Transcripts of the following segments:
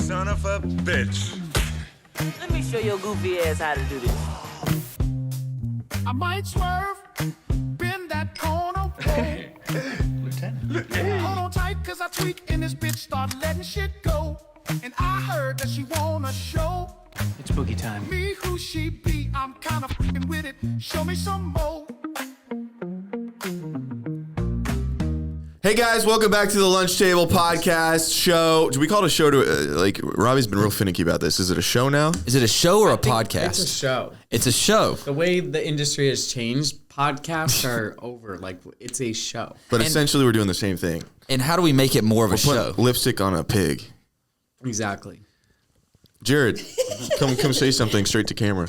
son of a bitch. Let me show your goofy ass how to do this. I might swerve, bend that corner. Lieutenant. Hold on tight, cause I tweak and this bitch start letting shit go. And I heard that she wanna show. It's boogie time. Me who she be, I'm kinda f***ing with it. Show me some more. Hey guys, welcome back to the Lunch Table Podcast show. Do we call it a show to, Robbie's been real finicky about this. Is it a show now? Is it a show or a podcast? It's a show. It's a show. The way the industry has changed, podcasts are over. Like, it's a show. But essentially we're doing the same thing. And how do we make it more of a show? Put lipstick on a pig. Exactly. Jared, come say something straight to camera.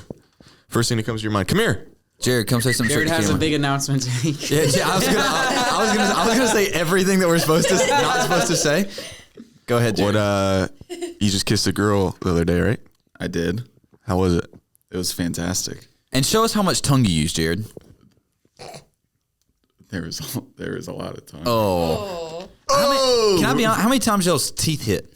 First thing that comes to your mind. Come here. Jared, come say something Jared straight to has camera. a big announcement to make. Yeah, I was gonna say everything that we're not supposed to say. Go ahead, Jared. You just kissed a girl the other day, right? I did. How was it? It was fantastic. And show us how much tongue you use, Jared. There is a lot of time. Can I be honest? How many times y'all's teeth hit?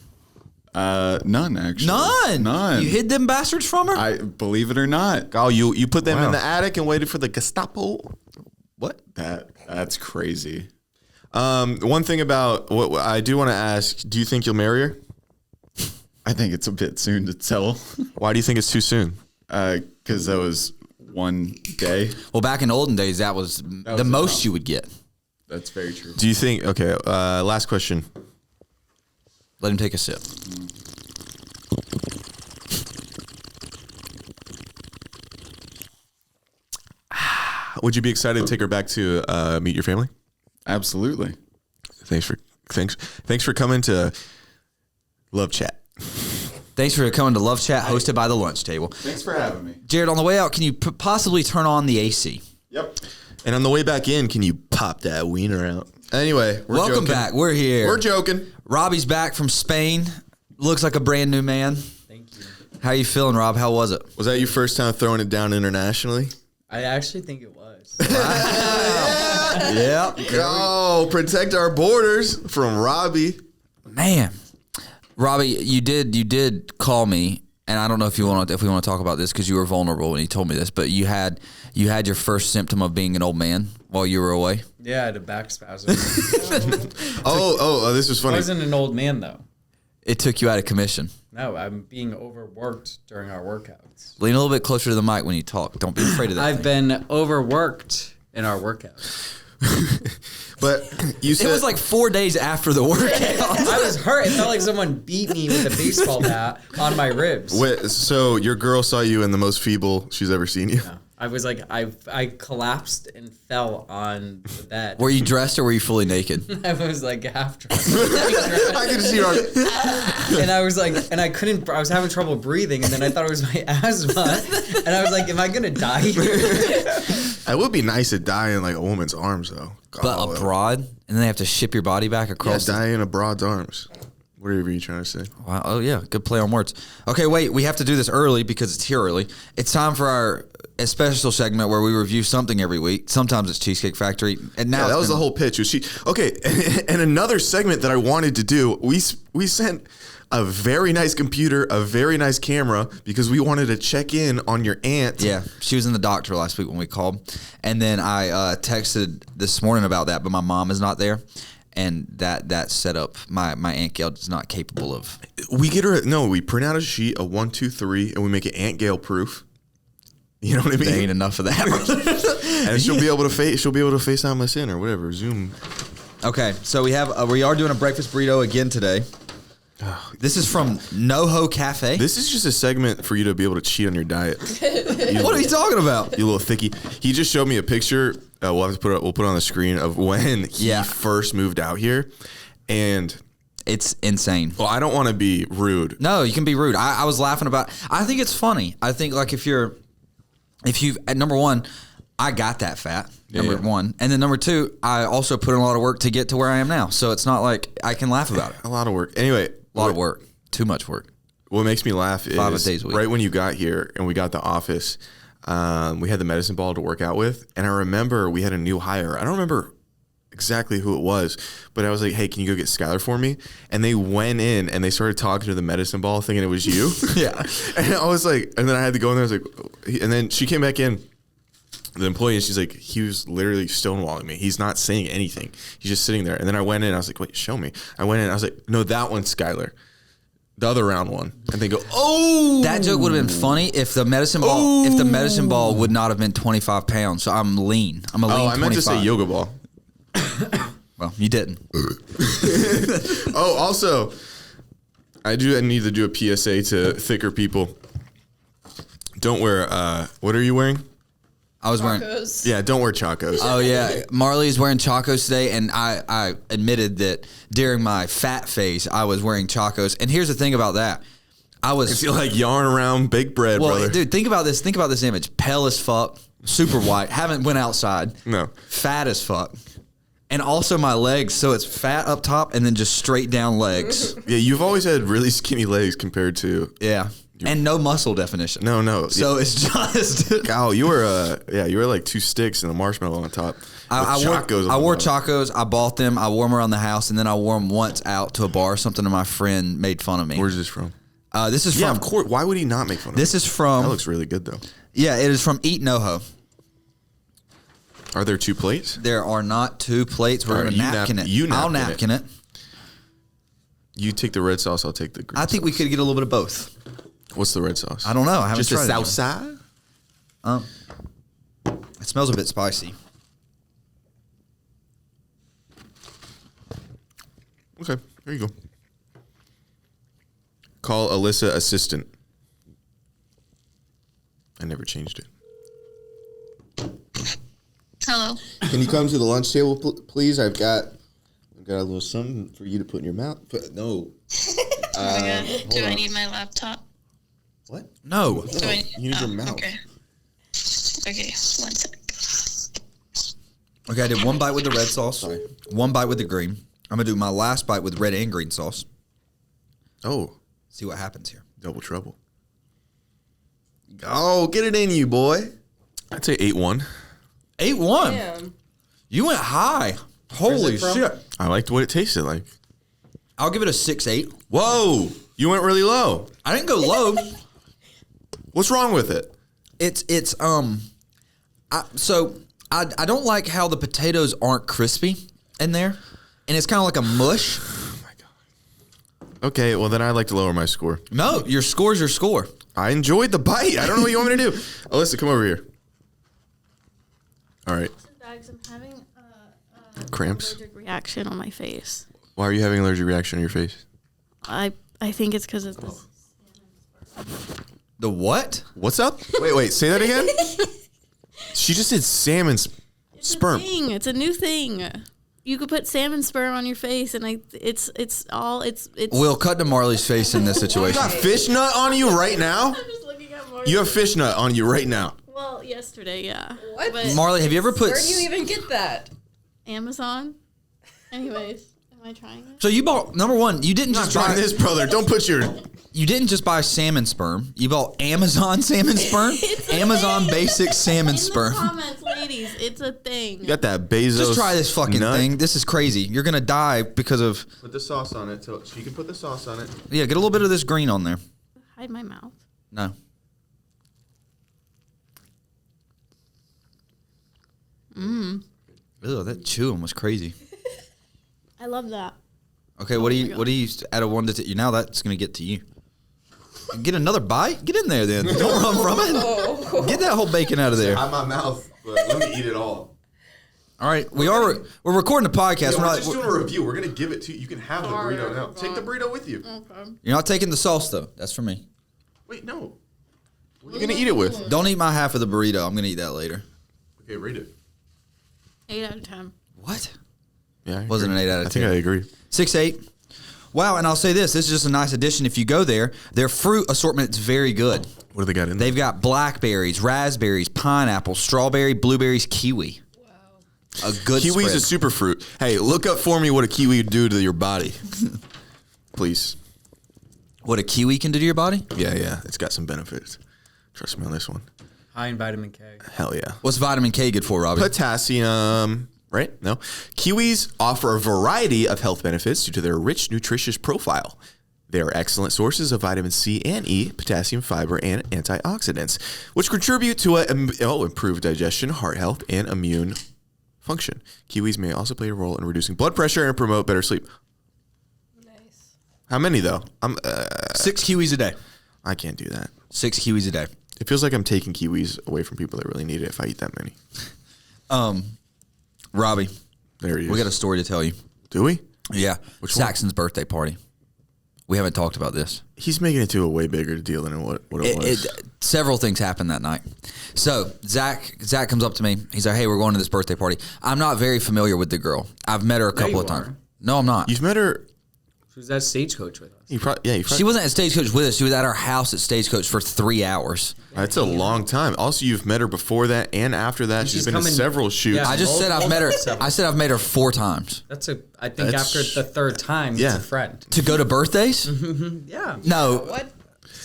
None actually. None. You hid them bastards from her? I believe it or not. Oh, you put them in the attic and waited for the Gestapo? What? That's crazy. One thing about what I do want to ask, do you think you'll marry her? I think it's a bit soon to tell. Why do you think it's too soon? Because that was one day. Well, back in olden days, that was the most you would get. That's very true. Do you think, okay, last question. Let him take a sip. Would you be excited to take her back to meet your family? Absolutely. Thanks for coming to Love Chat. Thanks for coming to Love Chat, hosted by The Lunch Table. Thanks for having me. Jared, on the way out, can you possibly turn on the AC? Yep. And on the way back in, can you pop that wiener out? Anyway, Welcome back. We're here. We're joking. Robbie's back from Spain. Looks like a brand new man. Thank you. How you feeling, Rob? How was it? Was that your first time throwing it down internationally? I actually think it was. Yeah. Go protect our borders from Robbie. Man, Robbie, you did call me, and I don't know if we want to talk about this because you were vulnerable when you told me this, but you had your first symptom of being an old man while you were away. Yeah, I had a back spasm. Oh, this was funny. I wasn't an old man, though. It took you out of commission. No, I'm being overworked during our workouts. Lean a little bit closer to the mic when you talk. Don't be afraid of that. I've been overworked in our workouts. But you said it was like 4 days after the workout. I was hurt. It felt like someone beat me with a baseball bat on my ribs. Wait, so your girl saw you in the most feeble she's ever seen you? No. I was like, I collapsed and fell on the bed. Were you dressed or were you fully naked? I was like half dressed. I can see her. And I was like, and I was having trouble breathing, and then I thought it was my asthma. And I was like, am I going to die here? It would be nice to die in like a woman's arms though. But abroad? And then they have to ship your body back across? Yeah, die in a broad's arms. Whatever you're trying to say. Wow. Oh, yeah. Good play on words. Okay, wait. We have to do this early because it's here early. It's time for our special segment where we review something every week. Sometimes it's Cheesecake Factory. And now that was the whole pitch. Okay, and another segment that I wanted to do, we sent a very nice computer, a very nice camera, because we wanted to check in on your aunt. Yeah, she was in the doctor last week when we called. And then I texted this morning about that, but my mom is not there. And that setup, my Aunt Gail is not capable of. We print out a sheet, a 1, 2, 3, and we make it Aunt Gail proof. You know what I mean? There ain't enough of that. And she'll be able to FaceTime us in or whatever, Zoom. Okay, so we are doing a breakfast burrito again today. This is from NoHo Cafe. This is just a segment for you to be able to cheat on your diet. What are you talking about? You little thickie. He just showed me a picture. We'll put it on the screen of when he first moved out here, and it's insane. Well, I don't want to be rude. No, you can be rude. I was laughing about. I think it's funny. I think like if you number one, I got that fat. Number one, and then number two, I also put in a lot of work to get to where I am now. So it's not like I can laugh about it. A lot of work. Anyway, a lot of work. Too much work. What makes me laugh is 5 days a week. Right when you got here and we got the office, we had the medicine ball to work out with, and I remember we had a new hire. I don't remember exactly who it was, but I was like, hey, can you go get Skylar for me? And they went in and they started talking to the medicine ball thinking it was you. Yeah. And I was like, and then I had to go in there. I was like, and then she came back in, the employee, and she's like, he was literally stonewalling me. He's not saying anything. He's just sitting there. And then I went in and I was like, wait, show me. I went in and I was like, no, that one's Skylar. The other round one. And they go, oh. That joke would have been funny if the medicine ball would not have been 25 pounds. So I'm lean. I'm a lean 25. I meant to say yoga ball. Well, you didn't. Oh, also, I need to do a PSA to thicker people. Don't wear, what are you wearing? I was wearing. Yeah, don't wear Chacos. Oh yeah, Marley's wearing Chacos today, and I admitted that during my fat phase I was wearing Chacos. And here's the thing about that, I was You like yarn around baked bread, brother. dude. Think about this. Think about this image. Pale as fuck, super white. Haven't went outside. No. Fat as fuck, and also my legs. So it's fat up top and then just straight down legs. Yeah, you've always had really skinny legs compared to. Yeah, and no muscle definition. No. So it's just. Kyle, you were like 2 sticks and a marshmallow on top. I Chacos wore Chacos. I bought them. I wore them around the house, and then I wore them once out to a bar or something, and my friend made fun of me. Where's this from? This is Yeah, from. of course. Why would he not make fun of This it? is from. That looks really good, though. Yeah, it is from Eat NoHo. Are there 2 plates? There are not 2 plates. We're All right, gonna napkin it. I'll napkin it. You take the red sauce. I'll take the green I think we sauce. could get a little bit of both. What's the red sauce? I don't know. I haven't Just the tried it south yet. side? It smells a bit spicy. Okay, there you go. Call Alyssa assistant. I never changed it. Hello. Can you come to the lunch table, please? I've got a little something for you to put in your mouth. No. Do I need my laptop? What? No. Do I, You need your mouth. Okay. Okay, 1 sec. Okay, I did 1 bite with the red sauce. Sorry. 1 bite with the green. I'm gonna do my last bite with red and green sauce. Oh, See what happens here. double trouble. Oh, get it in you, boy. I'd say 8-1. 8-1. Damn. You went high. Holy it from? shit. I liked what it tasted like. I'll give it a 6-8. Whoa, you went really low. I didn't go low. What's wrong with it? I don't like how the potatoes aren't crispy in there, and it's kind of like a mush. Okay, well then I'd like to lower my score. No, your score's your score. I enjoyed the bite. I don't know what you want me to do. Alyssa, come over here. All right. Bags, I'm having Cramps? allergic reaction on my face. Why are you having an allergic reaction on your face? I think it's because of this. The what? What's up? Wait, say that again? She just said salmon sperm. It's a new thing. You could put salmon sperm on your face, and it's. We'll cut to Marley's face in this You situation. got fish nut on you right now? I'm just looking at more. You have fish nut on you right now. Well, yesterday, yeah. What? But Marley, have you ever put? Where do you even get that? Amazon. Anyways, am I trying it? So you bought number one. You didn't just Try buy this, brother. Don't put your. You didn't just buy salmon sperm. You bought Amazon salmon sperm. It's a Amazon thing. basic salmon In sperm. the comments, ladies, it's a thing. You got that Bezos. Just try this fucking nut. thing. This is crazy. You're gonna die because of. Put the sauce on it. So you can put the sauce on it. Yeah, get a little bit of this green on there. Hide my mouth. No. Ew, that chewing was crazy. I love that. Okay, what do you out of 1 to 10? Now that's gonna get to you. Get another bite. Get in there then. Don't run from it. Get that whole bacon out of there. Out my mouth. But let me eat it all. All right, we're recording the podcast. Yeah, We're we're not, just doing a review. We're gonna give it to you. You can have the burrito now. Take the burrito with you. you're not taking the sauce though. That's for me. Wait, no. What are you gonna eat it with? Don't eat my half of the burrito. I'm gonna eat that later. Okay, rate it. 8 out of 10. What? Yeah, I Wasn't agree. an 8 out of I think 10. I agree. 6-8. Wow, and I'll say this is just a nice addition. If you go there, their fruit assortment is very good. What do they got in there? They've got blackberries, raspberries, pineapple, strawberry, blueberries, kiwi. Wow. A good Kiwi's spread. a super fruit. Hey, look up for me what a kiwi would do to your body. Please. What a kiwi can do to your body? Yeah. It's got some benefits. Trust me on this one. High in vitamin K. Hell yeah. What's vitamin K good for, Robbie? Potassium. right? No. Kiwis offer a variety of health benefits due to their rich, nutritious profile. They are excellent sources of vitamin C and E, potassium, fiber, and antioxidants, which contribute to improved digestion, heart health, and immune function. Kiwis may also play a role in reducing blood pressure and promote better sleep. Nice. How many, though? 6 kiwis a day. I can't do that. 6 kiwis a day. It feels like I'm taking kiwis away from people that really need it if I eat that many. Robbie, There he is. we got a story to tell you. Do we? Yeah. Which one? Saxon's birthday party. We haven't talked about this. He's making it to a way bigger deal than what it was. Several things happened that night. So Zach comes up to me. He's like, "Hey, we're going to this birthday party." I'm not very familiar with the girl. I've met her a couple you of times. are. No, I'm not. You've met her. She was at Stagecoach with us. You probably. She wasn't at Stagecoach with us. She was at our house at Stagecoach for 3 hours. That's a long time. Also, you've met her before that and after that. She's been to several shoots. Yeah. I just said I've met her. I said I've met her 4 times. I think after the third time, Yeah. it's a friend. To go to birthdays? Yeah. No. What?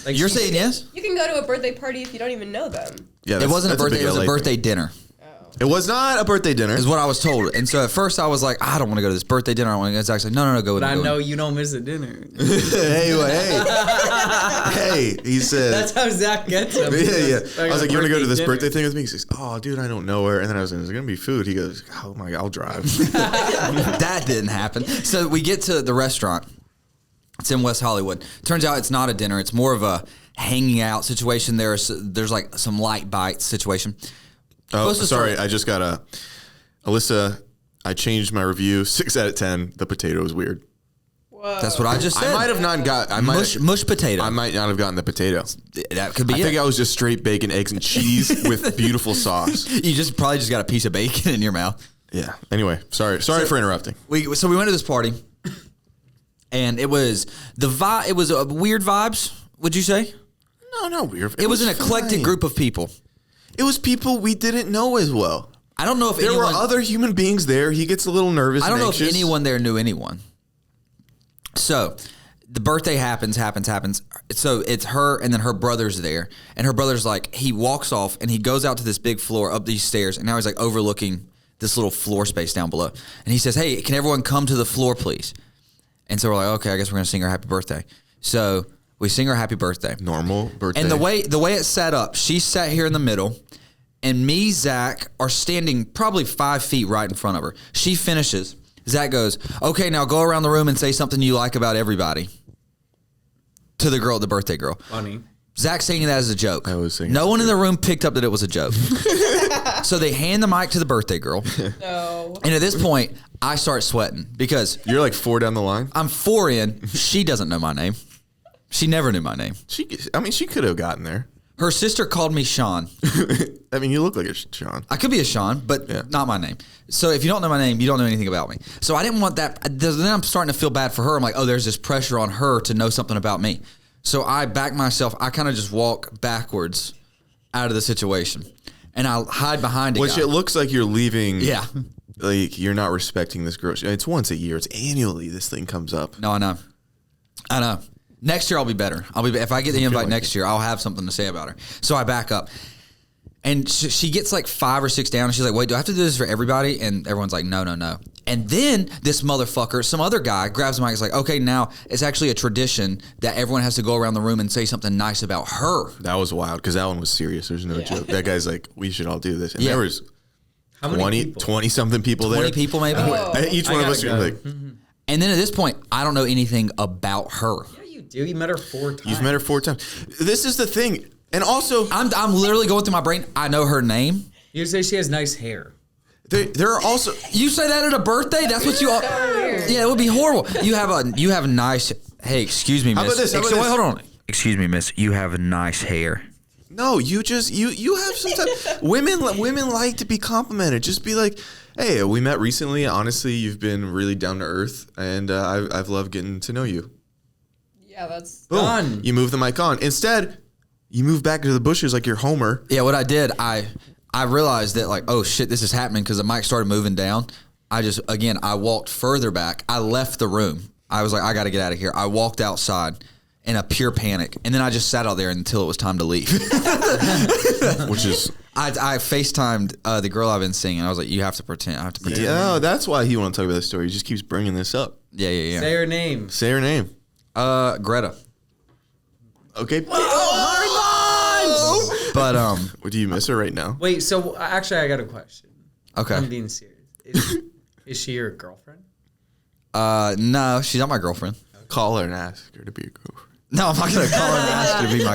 Like You're she- saying yes? You can go to a birthday party if you don't even know them. Yeah, It wasn't a that's birthday. big It was a LA birthday thing. dinner. It was not a birthday dinner. Is what I was told. And so at first I was like, I don't want to go to this birthday dinner. I want to go. Zach's like, no, go with But it. I know you don't miss a dinner. hey. He said. That's how Zach gets him. Yeah. I was like, you want to go to this dinner. birthday thing with me? He says, oh, dude, I don't know her. And then I was like, is there going to be food? He goes, oh my God, I'll drive. That didn't happen. So we get to the restaurant. It's in West Hollywood. Turns out it's not a dinner. It's more of a hanging out situation. There's like some light bites situation. Oh, Supposed to sorry. start- I just got Alyssa, I changed my review. 6 out of 10. The potato was weird. Whoa. That's what I just said. I might have not got. mush potato. I might not have gotten the potato. That could be I it. think I was just straight bacon, eggs, and cheese with beautiful sauce. You probably just got a piece of bacon in your mouth. Yeah. Anyway, sorry for interrupting. We went to this party, and it was the vibe. It was weird vibes. Would you say? No, weird. It was an eclectic fine. group of people. It was people we didn't know as well. I don't know if There anyone. were other human beings there. He gets a little nervous. I don't and know anxious. if anyone there knew anyone. So the birthday happens. So it's her and then her brother's there. And her brother's like, he walks off and he goes out to this big floor up these stairs. And now he's like overlooking this little floor space down below. And he says, hey, can everyone come to the floor, please? And so we're like, okay, I guess we're going to sing her happy birthday. So we sing her happy birthday. Normal birthday. And the way it's set up, she's sat here in the middle, and me, Zach, are standing probably 5 feet right in front of her. She finishes. Zach goes, okay, now go around the room and say something you like about everybody. To the girl, the birthday girl. Funny. Zach's saying that as a joke. I was saying no it's one in the room picked up that it was a joke. So they hand the mic to the birthday girl. No. And at this point, I start sweating because You're like 4 down the line. I'm 4 in. She doesn't know my name. She never knew my name. She could have gotten there. Her sister called me Sean. I mean, you look like a Sean. I could be a Sean, but Yeah. not my name. So if you don't know my name, you don't know anything about me. So I didn't want that. Then I'm starting to feel bad for her. I'm like, oh, there's this pressure on her to know something about me. So I back myself. I kind of just walk backwards out of the situation. And I hide behind a Which guy. it looks like you're leaving. Yeah. Like you're not respecting this girl. It's once a year. It's annually this thing comes up. No, I know. Next year I'll be better. If I get the invite like next year, I'll have something to say about her. So I back up. And she gets like 5 or 6 down. And she's like, wait, do I have to do this for everybody? And everyone's like, no. And then this motherfucker, some other guy, grabs the mic and is like, okay, now it's actually a tradition that everyone has to go around the room and say something nice about her. That was wild because that one was serious. There's no joke. That guy's like, we should all do this. And Yeah. there was How many people? 20 something people 20 there. people maybe. Each one of us gotta were go. like, And then at this point, I don't know anything about her. Yeah, you do. You met her 4 times. you've met her 4 times. This is the thing. And also, I'm literally going through my brain. I know her name. You say she has nice hair. there are also. You say that at a birthday? That's what you are. Yeah, it would be horrible. You have nice. Hey, excuse me, miss. How about this? How about Wait, this? hold on. Excuse me, miss. You have nice hair. No, you have some type. Women like to be complimented. Just be like, hey, we met recently. Honestly, you've been really down to earth, and I've loved getting to know you. Yeah, that's. Boom. Done. You move the mic on. Instead, you move back to the bushes like you're Homer. Yeah, what I did, I realized that like, oh shit, this is happening because the mic started moving down. I walked further back. I left the room. I was like, I got to get out of here. I walked outside, in a pure panic. And then I just sat out there until it was time to leave. Which is I FaceTimed the girl I've been seeing, and I was like, you have to pretend. I have to pretend. yeah. That's why he want to talk about this story. He just keeps bringing this up. Yeah. Say her name. Say her name. Greta. Okay. But Do you miss her right now? Wait, so actually, I got a question. okay. I'm being serious. Is she your girlfriend? No, she's not my girlfriend. Call her and ask her to be your girlfriend. No, I'm not gonna call her and ask her to be my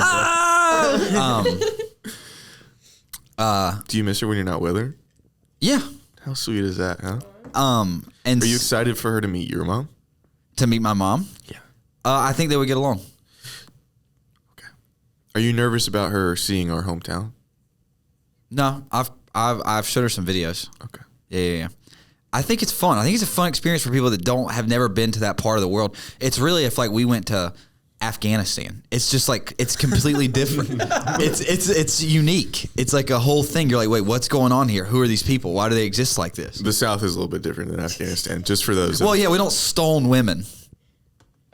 girlfriend. Do you miss her when you're not with her? Yeah. How sweet is that, huh? And Are you excited for her to meet your mom? to meet my mom? Yeah. I think they would get along. Okay. Are you nervous about her seeing our hometown? No, I've showed her some videos. Okay. Yeah. I think it's fun. I think it's a fun experience for people that have never been to that part of the world. It's really if like we went to Afghanistan. It's just like it's completely different. It's unique. It's like a whole thing. You're like, wait, what's going on here? Who are these people? Why do they exist like this? The South is a little bit different than Afghanistan, just for those. Well, yeah, we don't stone women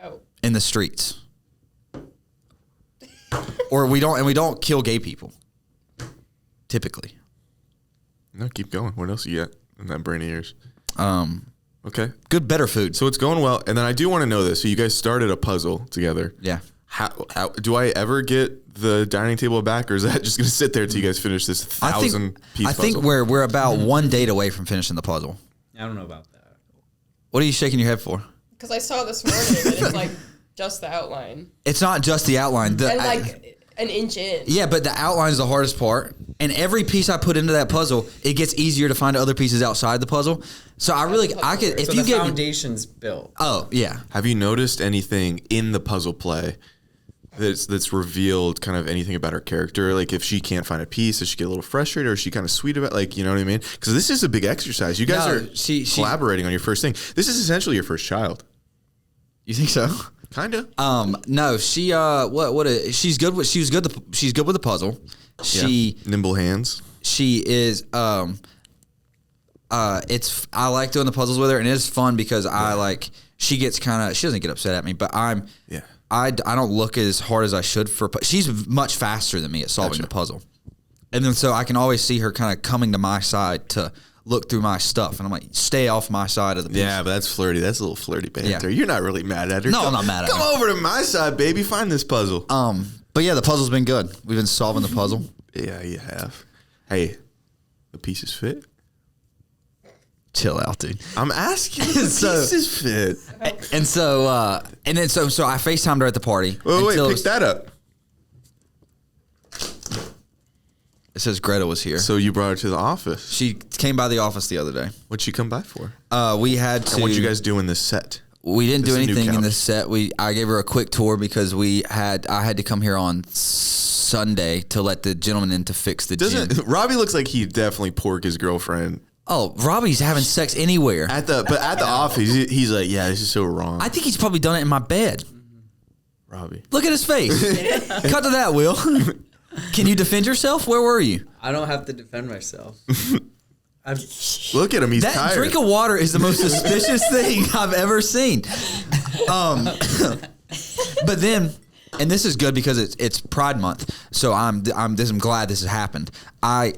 Oh. in the streets, or we don't kill gay people. Typically, No, keep going. What else you got in that brain of yours? Okay. better food. So it's going well, and then I do want to know this. So you guys started a puzzle together. Yeah. How do I ever get the dining table back, or is that just going to sit there until you guys finish this 1,000-piece I puzzle? think we're about one date away from finishing the puzzle. I don't know about that. What are you shaking your head for? Because I saw this morning and it's like just the outline. It's not just the outline. And like an inch in. Yeah, but the outline is the hardest part. And every piece I put into that puzzle, it gets easier to find other pieces outside the puzzle. So I could, if So you the get, foundation's built. oh yeah, Have you noticed anything in the puzzle play that's revealed kind of anything about her character? Like if she can't find a piece, does she get a little frustrated, or is she kind of sweet about, like, you know what I mean? Because this is a big exercise. You guys No, are she- collaborating on your first thing. This is essentially your first child. you think so? Kind of. No, she she's good with she's good with the puzzle. She nimble hands. she is it's I like doing the puzzles with her, and it's fun because I like she doesn't get upset at me, but I don't look as hard as I should she's much faster than me at solving the puzzle. And then so I can always see her kind of coming to my side to look through my stuff, and I'm like, stay off my side of the piece. Yeah, but that's flirty. That's a little flirty banter. Yeah. You're not really mad at her. No, I'm not mad at her. Come over to my side, baby. Find this puzzle. But yeah, the puzzle's been good. We've been solving the puzzle. Yeah, you have. Hey, the pieces fit? Chill out, dude. I'm asking. The So- pieces fit. And so I FaceTimed her at the party. Wait, until it pick was- that up. It says Greta was here. So you brought her to the office. She came by the office the other day. What'd she come by for? We had to. And what'd you guys do in this set? We didn't This do is a new anything in couch. the set. I gave her a quick tour because I had to come here on Sunday to let the gentleman in to fix the gym. Robbie looks like he definitely pork his girlfriend Oh, Robbie's having sex anywhere. at the office. He's like, yeah, this is so wrong. I think he's probably done it in my bed. Robbie. Look at his face. Cut to that, Will. Can you defend yourself? Where were you? I don't have to defend myself. Look at him. He's That tired. drink of water is the most suspicious thing I've ever seen. But then, and this is good because it's Pride Month, so I'm glad this has happened.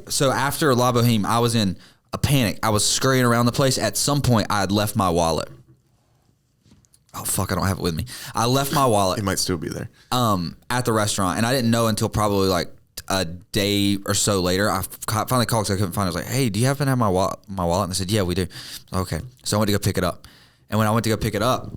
So after La Boheme, I was in a panic. I was scurrying around the place. At some point, I had left my wallet. Oh fuck! I don't have it with me. I left my wallet. It might still be there. At the restaurant, and I didn't know until probably like a day or so later. I finally called because I couldn't find it. I was like, "Hey, do you happen to have my wallet?" And they said, "Yeah, we do." Okay, so I went to go pick it up, and when I went to go pick it up,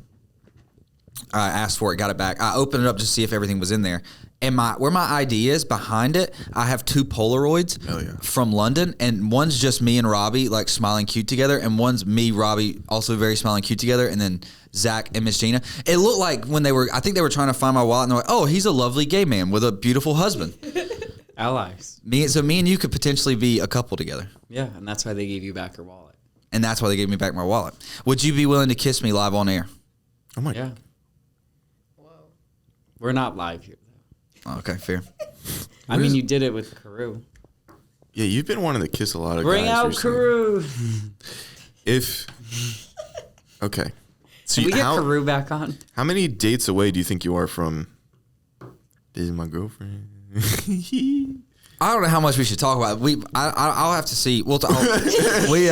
I asked for it, got it back. I opened it up to see if everything was in there, and where my ID is behind it, I have 2 Polaroids from London, and one's just me and Robbie like smiling cute together, and one's me, Robbie, also very smiling cute together, and then Zach and Miss Gina. It looked like I think they were trying to find my wallet, and they're like, "Oh, he's a lovely gay man with a beautiful husband." Allies. So me and you could potentially be a couple together. Yeah, and that's why they gave you back your wallet. And that's why they gave me back my wallet. Would you be willing to kiss me live on air? Oh my Yeah. We're not live here, though. Okay, fair. I mean, you did it with Carew. Yeah, you've been wanting to kiss a lot of Bring guys out recently. Carew. Okay. So Can we get Carew back on? how many dates away do you think you are from This is my girlfriend. I don't know how much we should talk about it. I'll have to see. We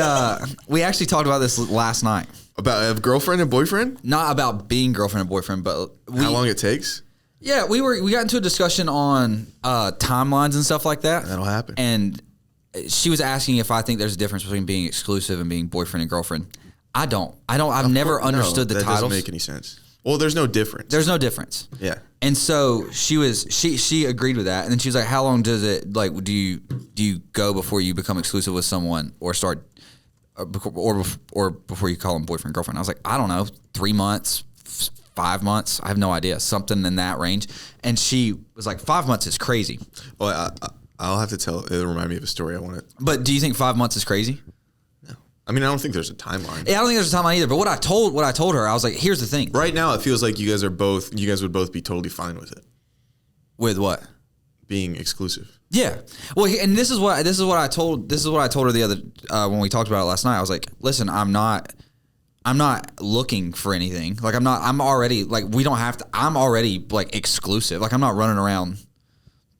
actually talked about this last night. About a girlfriend and boyfriend? Not about being girlfriend and boyfriend, but how long it takes? Yeah, we got into a discussion on timelines and stuff like that. That'll happen. And she was asking if I think there's a difference between being exclusive and being boyfriend and girlfriend. I don't. I've never understood the that titles. Doesn't make any sense. Well, there's no difference. There's no difference. Yeah. And so she agreed with that, and then she was like, "How long does it like? Do you go before you become exclusive with someone, or start, or before you call them boyfriend girlfriend?" I was like, "I don't know, 3 months, 5 months. I have no idea, something in that range." And she was like, 5 months is crazy. Well, I'll have to tell. It'll remind me of a story I want to. But do you think 5 months is crazy? No. I mean, I don't think there's a timeline. Yeah, I don't think there's a timeline either. But what I told her, I was like, "Here's the thing. Right now, it feels like you guys would both be totally fine with it. With what? Being exclusive. Yeah. Well, and this is what I told her the other when we talked about it last night. I was like, "Listen, I'm not looking for anything. Like I'm already like we don't have to. I'm already like exclusive. Like I'm not running around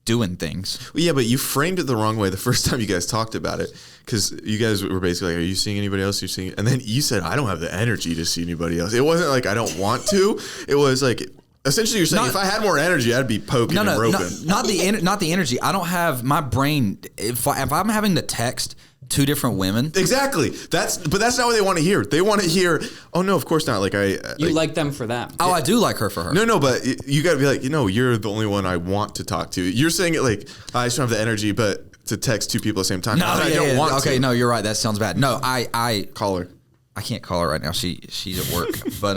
doing things." Well, yeah, but you framed it the wrong way the first time you guys talked about it, because you guys were basically like, "Are you seeing anybody else? You're seeing," and then you said, "I don't have the energy to see anybody else." It wasn't like I don't want to. It was like essentially you're saying if I had more energy, I'd be poking and roping. Not the energy. I don't have my brain. If I'm having to text 2 different women. Exactly. That's not what they want to hear. They want to hear, "Oh no, of course not." Like You like them for them. Oh, I do like her for her. No, but you got to be like, you're the only one I want to talk to. You're saying it like I just don't have the energy, but to text 2 people at the same time. No, I don't want to. Okay, no, you're right. That sounds bad. No, I call her. I can't call her right now. She's at work. But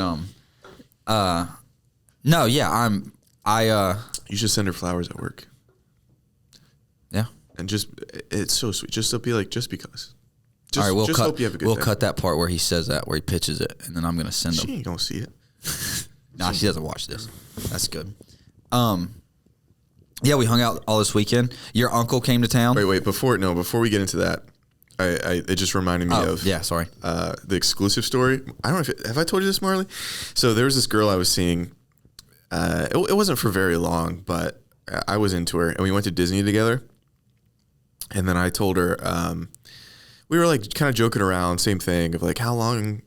no, yeah, You should send her flowers at work. Yeah. And it's so sweet. Just to be like, just because. All right, we'll hope you have a good day. cut that part where he says that, where he pitches it, and then I'm gonna send She him. ain't gonna see it. Nah, she doesn't watch this. That's good. Yeah, we hung out all this weekend. Your uncle came to town. Wait. Before we get into that, it just reminded me of the exclusive story. I don't know have I told you this, Marley? So there was this girl I was seeing. It wasn't for very long, but I was into her, and we went to Disney together. And then I told her, we were like kind of joking around, same thing of like how long,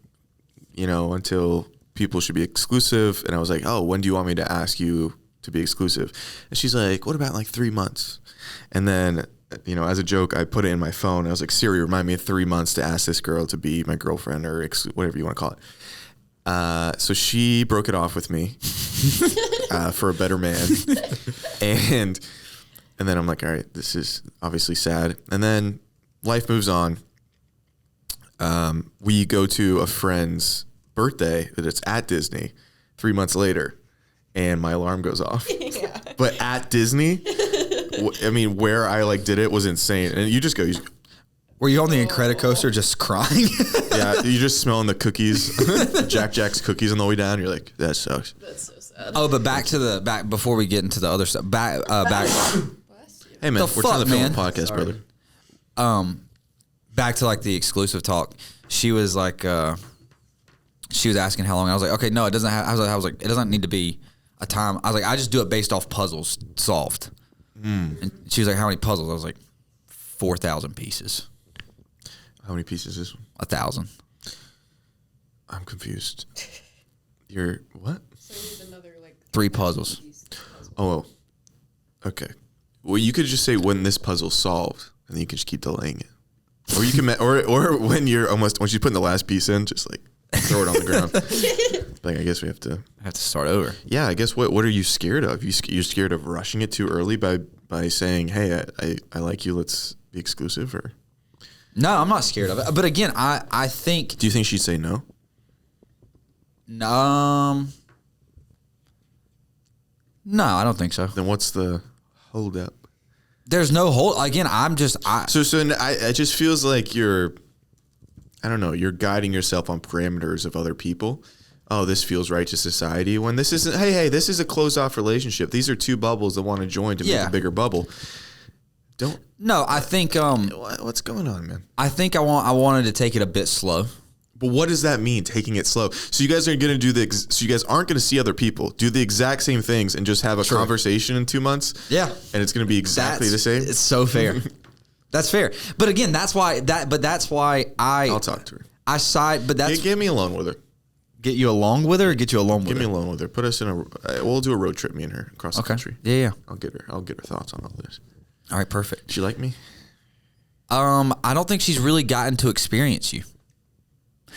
until people should be exclusive. And I was like, "Oh, when do you want me to ask you to be exclusive?" And she's like, "What about like 3 months?" And then, as a joke, I put it in my phone. I was like, "Siri, remind me of 3 months to ask this girl to be my girlfriend or whatever you want to call it." So she broke it off with me for a better man. And then I'm like, all right, this is obviously sad. And then life moves on. We go to a friend's birthday that it's at Disney 3 months later, and my alarm goes off. Yeah. But at Disney, where I like did it was insane. And you just go. Were you on the Incredicoaster just crying? Yeah, you just smelling the cookies, Jack's cookies on the way down. You're like, that sucks. That's so sad. Oh, but back before we get into the other stuff. Back. Hey man, we're trying to film a podcast, Sorry. brother. Back to like the exclusive talk. She was like, she was asking how long. I was like, okay, no, it doesn't have. I was like, it doesn't need to be a time. I was like, I just do it based off puzzles solved. And she was like, how many puzzles? I was like, 4,000 pieces. How many pieces is this one? 1,000. I'm confused. You're what? So there's another 3 puzzles. Oh, okay. Well, you could just say when this puzzle's solved, and then you can just keep delaying it. Or you can, or when you're once you put the last piece in, just like throw it on the ground. Like I guess we have to start over. Yeah, I guess what are you scared of? You're scared of rushing it too early by saying, "Hey, I like you. Let's be exclusive." Or no, I'm not scared of it. But again, I think. Do you think she'd say no? No, I don't think so. Then what's the hold up? There's no hold. Again, So it just feels like you're guiding yourself on parameters of other people. Oh, this feels right to society when this isn't. Hey, this is a closed off relationship. These are 2 bubbles that want to join to make a bigger bubble. No, I think what's going on, man? I think I wanted to take it a bit slow. But what does that mean, taking it slow? So you guys are going to do so you guys aren't going to see other people, do the exact same things and just have a conversation in 2 months? Yeah. And it's going to be exactly the same? It's so fair. That's fair. But again, that's why I'll talk to her. I side, but that's Get me alone with her. get you along with her or get you alone with Get her? me alone with her. Put us in we'll do a road trip, me and her, across the country. Yeah. I'll get her thoughts on all this. All right, perfect. She like me? I don't think she's really gotten to experience you.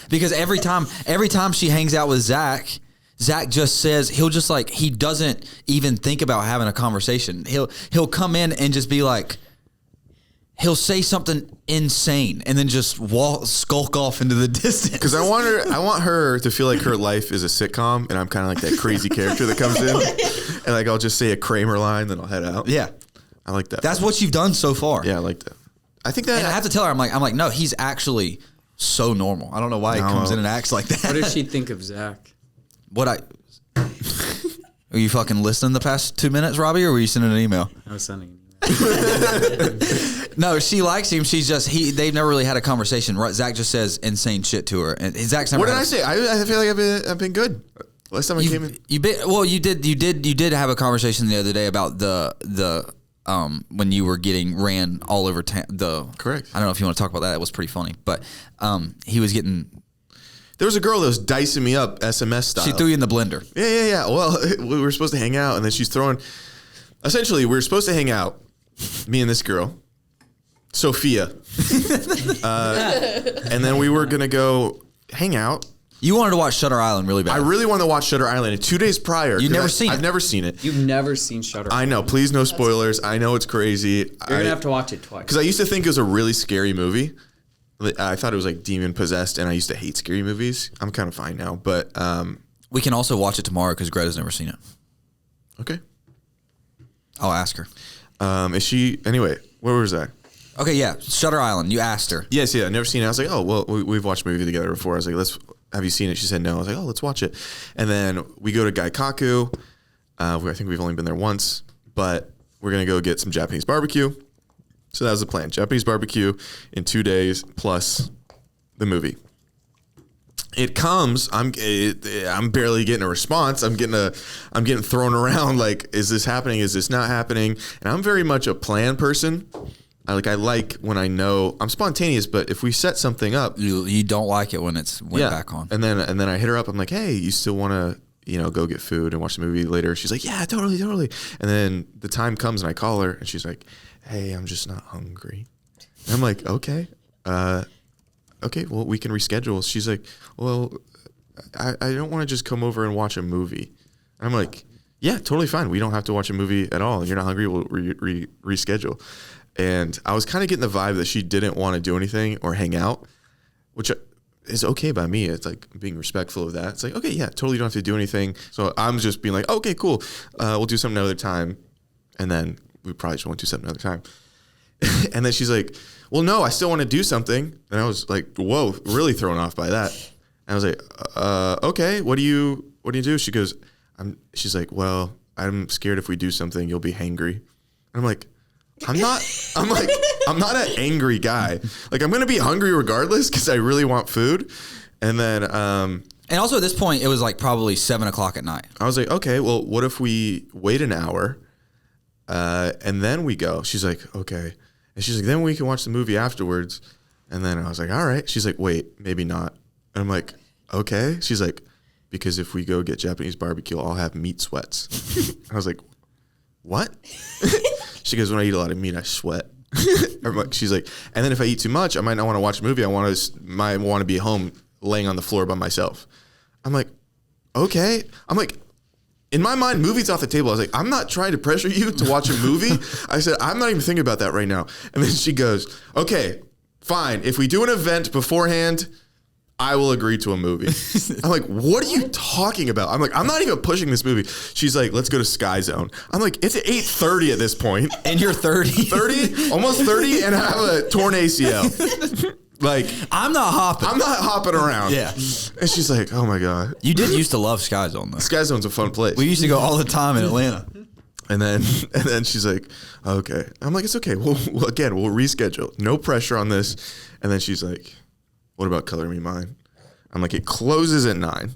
Because every time she hangs out with Zach just says he doesn't even think about having a conversation. He'll come in and just be like, he'll say something insane and then just skulk off into the distance. Because I want her to feel like her life is a sitcom, and I'm kind of like that crazy character that comes in, and like I'll just say a Kramer line, then I'll head out. Yeah, I like that. That's what you've done so far. Yeah, I like that. I think that And I have to tell her, I'm like, no, he's actually so normal. I don't know why he comes in and acts like that. What does she think of Zach? Are you fucking listening the past 2 minutes, Robbie, or were you sending an email? I was sending. No, she likes him. She's just they've never really had a conversation. Zach just says insane shit to her, and Zach's never. What did I say? I feel like I've been good. Last time I came in, you did have a conversation the other day about the when you were getting ran all over correct. I don't know if you want to talk about that. It was pretty funny, but he was getting. There was a girl that was dicing me up SMS style. She threw you in the blender. Yeah. Well, we were supposed to hang out, and then she's throwing. Essentially, we were supposed to hang out, me and this girl, Sophia, and then we were gonna go hang out. You wanted to watch Shutter Island really bad. I really wanted to watch Shutter Island. And 2 days prior, I've never seen it. You've never seen Shutter Island. I know. Please, no spoilers. I know it's crazy. You're gonna have to watch it twice. Because I used to think it was a really scary movie. I thought it was like demon possessed, and I used to hate scary movies. I'm kind of fine now, but we can also watch it tomorrow because Greta's never seen it. Okay, I'll ask her. Is she anyway? Where was I? Okay, yeah, Shutter Island. You asked her. Yes, yeah, never seen it. I was like, oh well, we've watched a movie together before. I was like, have you seen it? She said no. I was like, oh, let's watch it. And then we go to Gaikaku. I think we've only been there once, but we're gonna go get some Japanese barbecue. So that was the plan. Japanese barbecue in 2 days plus the movie. It comes. I'm barely getting a response. I'm getting thrown around. Like, is this happening? Is this not happening? And I'm very much a plan person. I like when I know I'm spontaneous. But if we set something up, you don't like it when it's back on. And then I hit her up. I'm like, hey, you still want to go get food and watch the movie later? She's like, yeah, totally. And then the time comes and I call her and she's like, hey, I'm just not hungry. And I'm like, okay. Okay, well, we can reschedule. She's like, well, I don't want to just come over and watch a movie. And I'm like, yeah, totally fine. We don't have to watch a movie at all. You're not hungry, we'll reschedule. And I was kind of getting the vibe that she didn't want to do anything or hang out, which is okay by me. It's like being respectful of that. It's like, okay, yeah, totally don't have to do anything. So I'm just being like, okay, cool. We'll do something another time. And then we probably just won't do something another time. And then she's like, well, no, I still want to do something. And I was like, whoa, really thrown off by that. And I was like, okay, what do you do? She goes, she's like, well, I'm scared if we do something, you'll be hangry. And I'm like, I'm not an angry guy. Like, I'm going to be hungry regardless because I really want food. And then, and also at this point, it was like probably 7:00 at night. I was like, okay, well, what if we wait an hour and then we go? She's like, okay. And she's like, then we can watch the movie afterwards. And then I was like, all right. She's like, wait, maybe not. And I'm like, okay. She's like, because if we go get Japanese barbecue, I'll have meat sweats. I was like, what? She goes, when I eat a lot of meat, I sweat. She's like, and then if I eat too much, I might not want to watch a movie. I might want to be home laying on the floor by myself. I'm like, okay. I'm like, in my mind, movie's off the table. I was like, I'm not trying to pressure you to watch a movie. I said, I'm not even thinking about that right now. And then she goes, okay, fine. If we do an event beforehand, I will agree to a movie. I'm like, what are you talking about? I'm like, I'm not even pushing this movie. She's like, let's go to Sky Zone. I'm like, it's 8:30 at this point. And you're 30. 30? Almost 30 and I have a torn ACL. Like, I'm not hopping around. Yeah. And she's like, oh my God. You did used to love Sky Zone though. Sky Zone's a fun place. We used to go all the time in Atlanta. And then she's like, okay. I'm like, it's okay. We'll reschedule. No pressure on this. And then she's like, what about Color Me Mine? I'm like, it closes at 9.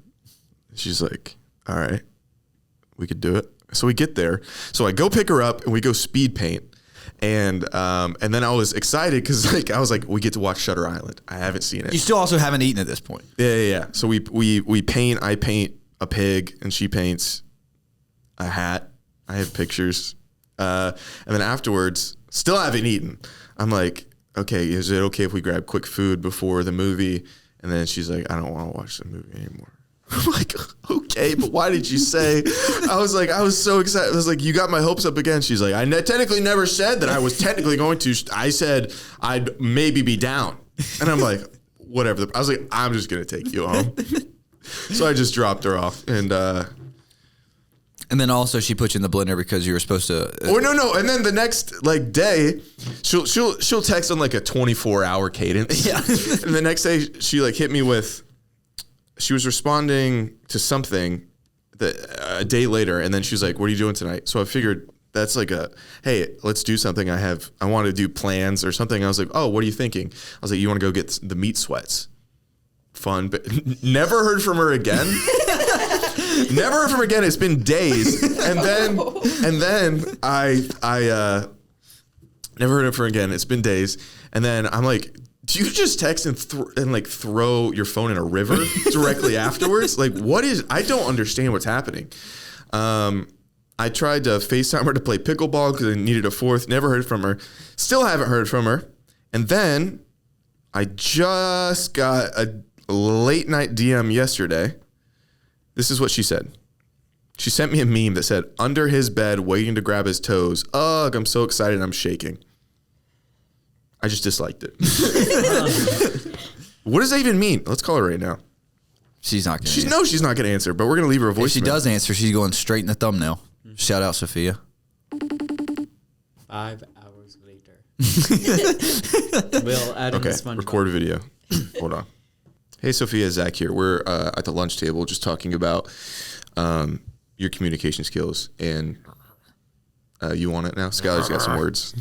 She's like, all right, we could do it. So we get there. So I go pick her up and we go speed paint. And then I was excited because like I was like, we get to watch Shutter Island. I haven't seen it. You still also haven't eaten at this point. Yeah. So we paint. I paint a pig and she paints a hat. I have pictures. And then afterwards, still haven't eaten. I'm like, okay, is it okay if we grab quick food before the movie? And then she's like, I don't want to watch the movie anymore. I'm like, okay, but why did you say? I was so excited. I was like, you got my hopes up again. She's like, I technically never said that I was technically going to. I said I'd maybe be down. And I'm like, whatever. I was like, I'm just going to take you home. So I just dropped her off. And then also she put you in the blender because you were supposed to. No. And then the next like day, she'll text on like a 24-hour cadence. Yeah. And the next day she like hit me with. She was responding to something a day later, and then she was like, "What are you doing tonight?" So I figured that's like hey, let's do something. I want to do plans or something. I was like, "Oh, what are you thinking?" I was like, "You want to go get the meat sweats?" Fun, but never heard from her again. Never heard from her again. It's been days, and then I never heard from her again. It's been days, and then I'm like. Do you just text and like throw your phone in a river directly afterwards? Like, what is? I don't understand what's happening. I tried to FaceTime her to play pickleball because I needed a fourth. Never heard from her. Still haven't heard from her. And then I just got a late night DM yesterday. This is what she said. She sent me a meme that said, "Under his bed, waiting to grab his toes. Ugh, I'm so excited. I'm shaking." I just disliked it. What does that even mean? Let's call her right now. She's not going to she's not going to answer, but we're going to leave her a voicemail. If she does answer, she's going straight in the thumbnail. Shout out, Sophia. 5 hours later. We'll add in the SpongeBob. Record video. Hold on. Hey, Sophia, Zach here. We're at the lunch table just talking about your communication skills. And you want it now? Skylar's got some words.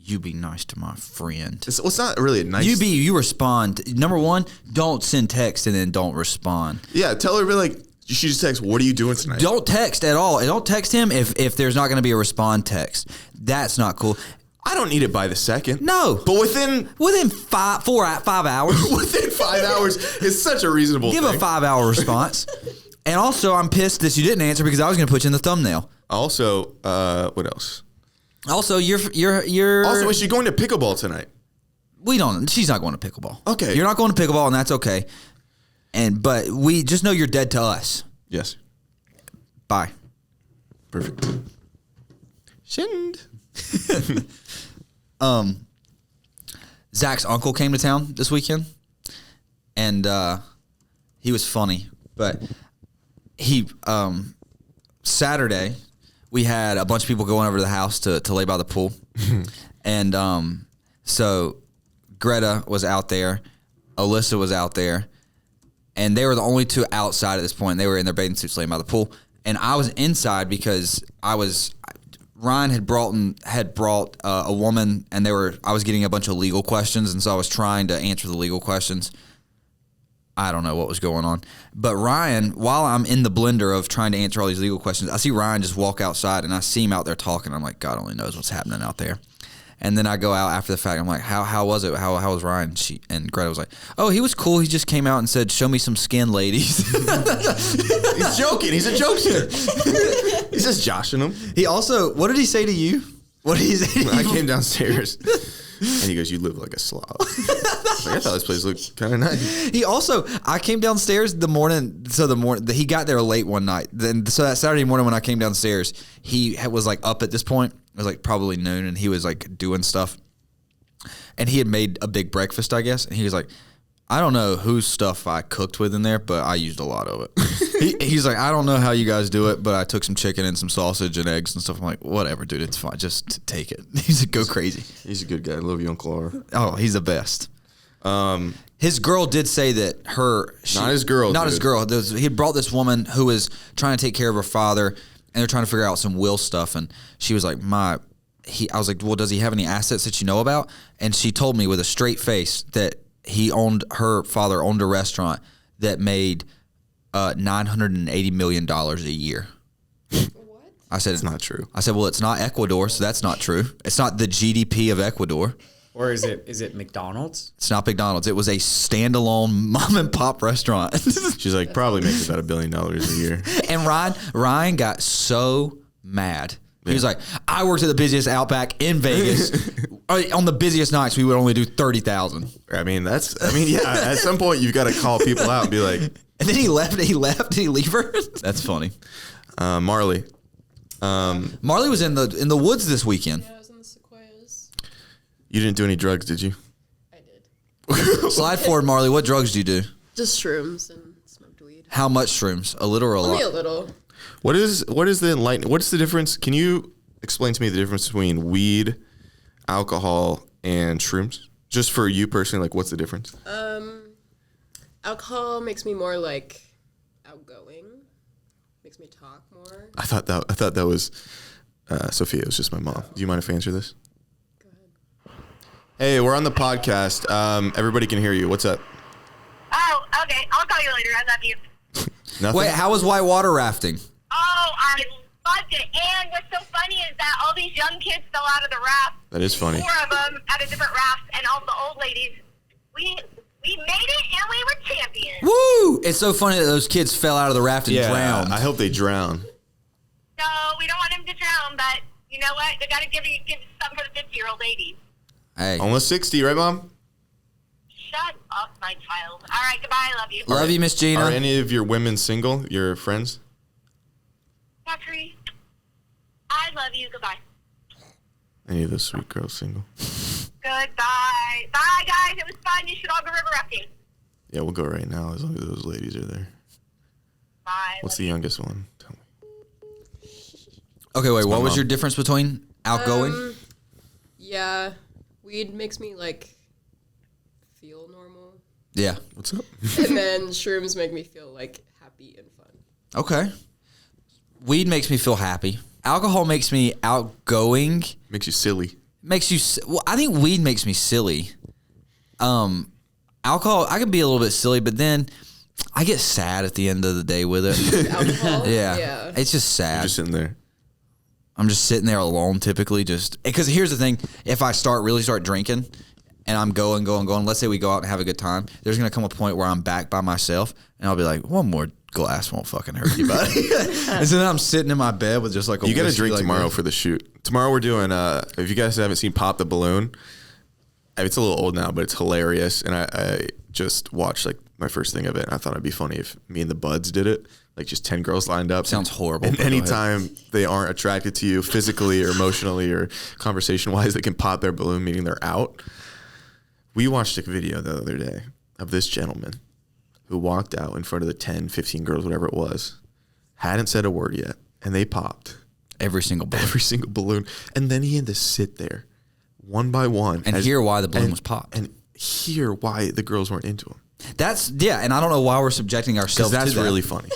You be nice to my friend. It's not really a nice. You respond. Number one, don't send text and then don't respond. Yeah, tell her like she just text. What are you doing tonight? Don't text at all. Don't text him if there's not going to be a respond text. That's not cool. I don't need it by the second. No, but within 5 hours. Within 5 hours is such a reasonable. Give thing. a 5 hour response. And also, I'm pissed that you didn't answer because I was going to put you in the thumbnail. Also, what else? Also, you're. Also, is she going to pickleball tonight? We don't. She's not going to pickleball. Okay, you're not going to pickleball, and that's okay. But we just know you're dead to us. Yes. Bye. Perfect. Send. Zach's uncle came to town this weekend, and he was funny. But he Saturday. We had a bunch of people going over to the house to lay by the pool. And so Greta was out there. Alyssa was out there. And they were the only two outside at this point. They were in their bathing suits laying by the pool. And I was inside because Ryan had brought a woman, and I was getting a bunch of legal questions. And so I was trying to answer the legal questions. I don't know what was going on. But Ryan, while I'm in the blender of trying to answer all these legal questions, I see Ryan just walk outside, and I see him out there talking. I'm like, God only knows what's happening out there. And then I go out after the fact. I'm like, how was it? How was Ryan? And Greta was like, oh, he was cool. He just came out and said, show me some skin, ladies. He's joking. He's a jokester. He's just joshing them. He also, what did he say to you? What did he say to you? I came downstairs. And he goes, you live like a slob. I thought this place looked kind of nice. I came downstairs he got there late one night. So that Saturday morning when I came downstairs, he was like up at this point. It was like probably noon, and he was like doing stuff. And he had made a big breakfast, I guess. And he was like, I don't know whose stuff I cooked with in there, but I used a lot of it. He's like, I don't know how you guys do it, but I took some chicken and some sausage and eggs and stuff. I'm like, whatever, dude, it's fine. Just take it. He's like, go crazy. He's a good guy. I love you, Uncle R. Oh, he's the best. His girl did say that not his girl. He had brought this woman who was trying to take care of her father, and they're trying to figure out some will stuff. And she was like, I was like, well, does he have any assets that you know about? And she told me with a straight face that her father owned a restaurant that made $980 million a year. What? I said It's not true. I said, well, it's not Ecuador, so that's not true. It's not the GDP of Ecuador. Or is it McDonald's? It's not McDonald's. It was a standalone mom and pop restaurant. She's like, probably makes about $1 billion a year. And Ryan got so mad. He was like, I worked at the busiest Outback in Vegas. On the busiest nights, we would only do 30,000. Yeah. At some point, you've got to call people out and be like, And then he left. Did he leave her? That's funny. Marley. Marley was in the woods this weekend. Yeah, I was in the sequoias. You didn't do any drugs, did you? I did. Slide forward, Marley. What drugs do you do? Just shrooms and smoked weed. How much shrooms? A little or a Only lot? a little. What is the enlighten? What's the difference? Can you explain to me the difference between weed, alcohol, and shrooms? Just for you personally, like what's the difference? Alcohol makes me more like outgoing. Makes me talk more. I thought that was Sophia. It was just my mom. Do you mind if I answer this? Go ahead. Hey, we're on the podcast. Everybody can hear you. What's up? Oh, okay. I'll call you later. I love you. Nothing. Wait, how was whitewater rafting? Oh, I loved it. And what's so funny is that all these young kids fell out of the raft. That is funny. 4 of them out of different rafts, and all the old ladies. We made it, and we were champions. Woo! It's so funny that those kids fell out of the raft and drowned. I hope they drown. No, we don't want them to drown, but you know what? They got to give something for the 50-year-old ladies. Hey, Almost 60, right, Mom? Shut up, my child. All right, goodbye. I love you. love you, Miss Gina. Are any of your women single? Your friends? Zachary, I love you. Goodbye. Any of those sweet girls single? Goodbye. Bye, guys. It was fun. You should all go river rafting. Yeah, we'll go right now as long as those ladies are there. Bye. What's the youngest one? Tell me. Okay, wait. my What was mom. your difference between outgoing? Yeah, weed makes me like feel normal, Yeah. What's up? and then shrooms make me feel like happy and fun. Okay. Weed makes me feel happy. Alcohol makes me outgoing. Makes you silly. Makes you. Well, I think weed makes me silly. Alcohol, I can be a little bit silly, but then I get sad at the end of the day with it. Alcohol. Yeah. It's just sad. You're just sitting there. I'm just sitting there alone typically, just because here's the thing: if I really start drinking, and I'm going, let's say we go out and have a good time, there's gonna come a point where I'm back by myself, and I'll be like, one more glass won't fucking hurt you, buddy. And so then I'm sitting in my bed with just like a. You got to whiskey drink like tomorrow this. for the shoot. Tomorrow we're doing. If you guys haven't seen Pop the Balloon, it's a little old now, but it's hilarious. And I just watched like my first thing of it. And I thought it'd be funny if me and the buds did it. Like just 10 girls lined up. Sounds horrible. And but go ahead. anytime they aren't attracted to you physically or emotionally or conversation wise, they can pop their balloon, meaning they're out. We watched a video the other day of this gentleman who walked out in front of the 10, 15 girls, whatever it was, hadn't said a word yet, and they popped every single balloon. And then he had to sit there one by one and hear why the balloon was popped. And hear why the girls weren't into him. And I don't know why we're subjecting ourselves to that. That's really funny.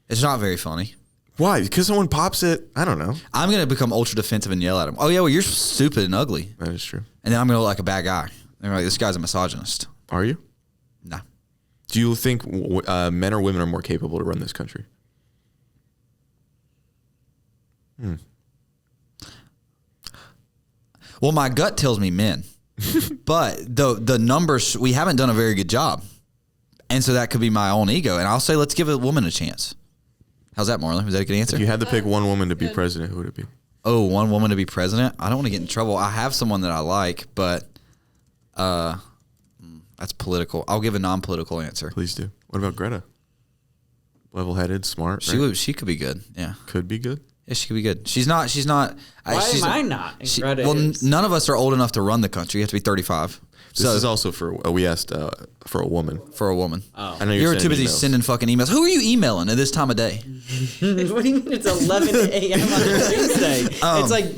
It's not very funny. Why? Because someone pops it? I don't know. I'm going to become ultra defensive and yell at him. Oh, yeah, well, you're stupid and ugly. That is true. And then I'm going to look like a bad guy. They're like, this guy's a misogynist. Are you? No. Do you think men or women are more capable to run this country? Well, my gut tells me men. But the numbers, we haven't done a very good job. And so that could be my own ego. And I'll say, let's give a woman a chance. How's that, Marlon? Was that a good answer? If you had to pick one woman to be president, who would it be? Oh, one woman to be president? I don't want to get in trouble. I have someone that I like, but that's political. I'll give a non-political answer. Please do. What about Greta? Level-headed, smart. She could be good. Yeah. Could be good. Yeah, she could be good. She's not. Why am I not? And Greta is. None of us are old enough to run the country. You have to be 35. This is also for, we asked for a woman. For a woman. Oh. I know You're too sending busy emails. sending fucking emails. Who are you emailing at this time of day? What do you mean it's 11 a.m. on a Tuesday?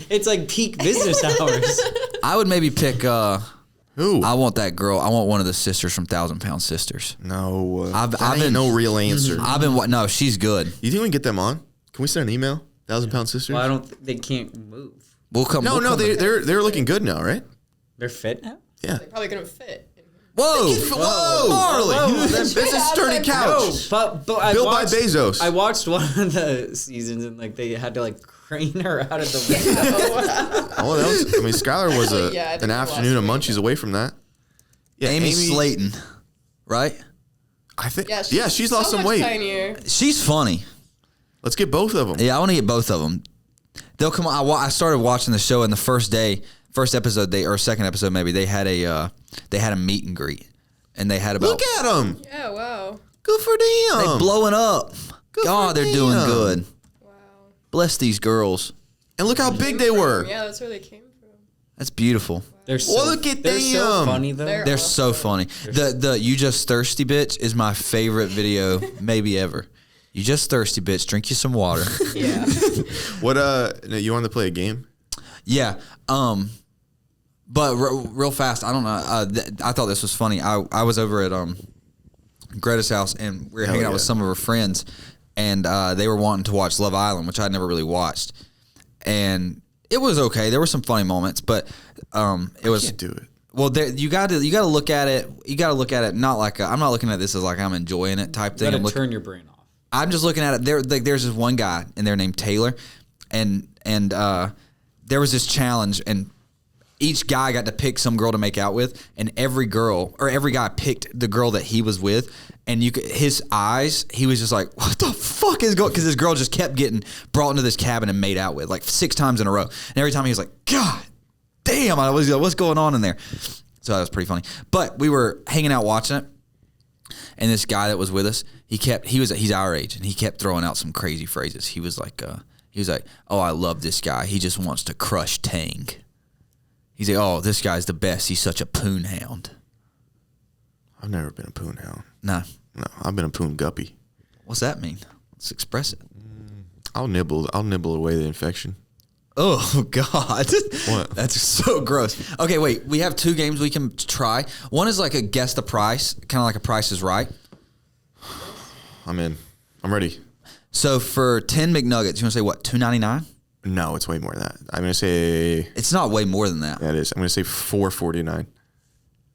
It's like peak business hours. I would maybe pick. Who? I want that girl. I want one of the sisters from 1,000 Pound Sisters. No. I've That been ain't no real answer. I've been. No, she's good. You think we can get them on? Can we send an email? 1,000 Pound Sisters? Well, I don't. They can't move. We'll come. No, we'll come they're looking good now, right? They're fit now. Yeah. They probably couldn't fit. Whoa, Marley. This is sturdy couch. No, but I Built watched, by Bezos. I watched one of the seasons and like they had to like crane her out of the window. Oh, that was. I mean, Skylar was Yeah, I an didn't afternoon of watch munchies away from that. Yeah, Amy Slayton, right? I think. Yeah, Yeah, she's lost so some much weight. tinier. She's funny. Let's get both of them. Yeah, I want to get both of them. They'll come on. I started watching the show, and the first episode, or second episode maybe, they had a meet and greet, and they had about Look at them. Yeah, wow. Good for them. they blowing up. God, they're doing them. good. Wow. Bless these girls. And look how big they were. Yeah, that's where they came from. That's beautiful. They're so, Well, look at they're so them. funny though. They're so funny. The You Just Thirsty Bitch is my favorite video maybe ever. You just thirsty bitch, drink you some water. Yeah. What you wanted to play a game? Yeah. But real fast, I don't know. I thought this was funny. I was over at Greta's house, and we were hanging out with some of her friends, and they were wanting to watch Love Island, which I'd never really watched, and it was okay. There were some funny moments, but it was. I can't do it. Well, you got to look at it. You got to look at it not like I'm not looking at this as like I'm enjoying it type thing. You I'm gotta turn your brain off. I'm just looking at it. There's this one guy in there named Taylor, and there was this challenge, and each guy got to pick some girl to make out with, and every guy picked the girl that he was with, and his eyes, he was just like, what the fuck is going? Because this girl just kept getting brought into this cabin and made out with like 6 times in a row, and every time he was like, God damn, I was like, what's going on in there? So that was pretty funny. But we were hanging out watching it. And this guy that was with us, he's our age, and he kept throwing out some crazy phrases. He was like, oh, I love this guy. He just wants to crush Tang. He's like, oh, this guy's the best. He's such a poon hound. I've never been a poon hound. No, I've been a poon guppy. What's that mean? Let's express it. I'll nibble away the infection. Oh God, What? That's so gross. Okay, wait. We have 2 games we can try. One is like a guess the price, kind of like a Price is Right. I'm in. I'm ready. So for 10 McNuggets, you want to say what? $2.99? No, it's way more than that. I'm gonna say It's not way more than that. that is. I'm gonna say $4.49.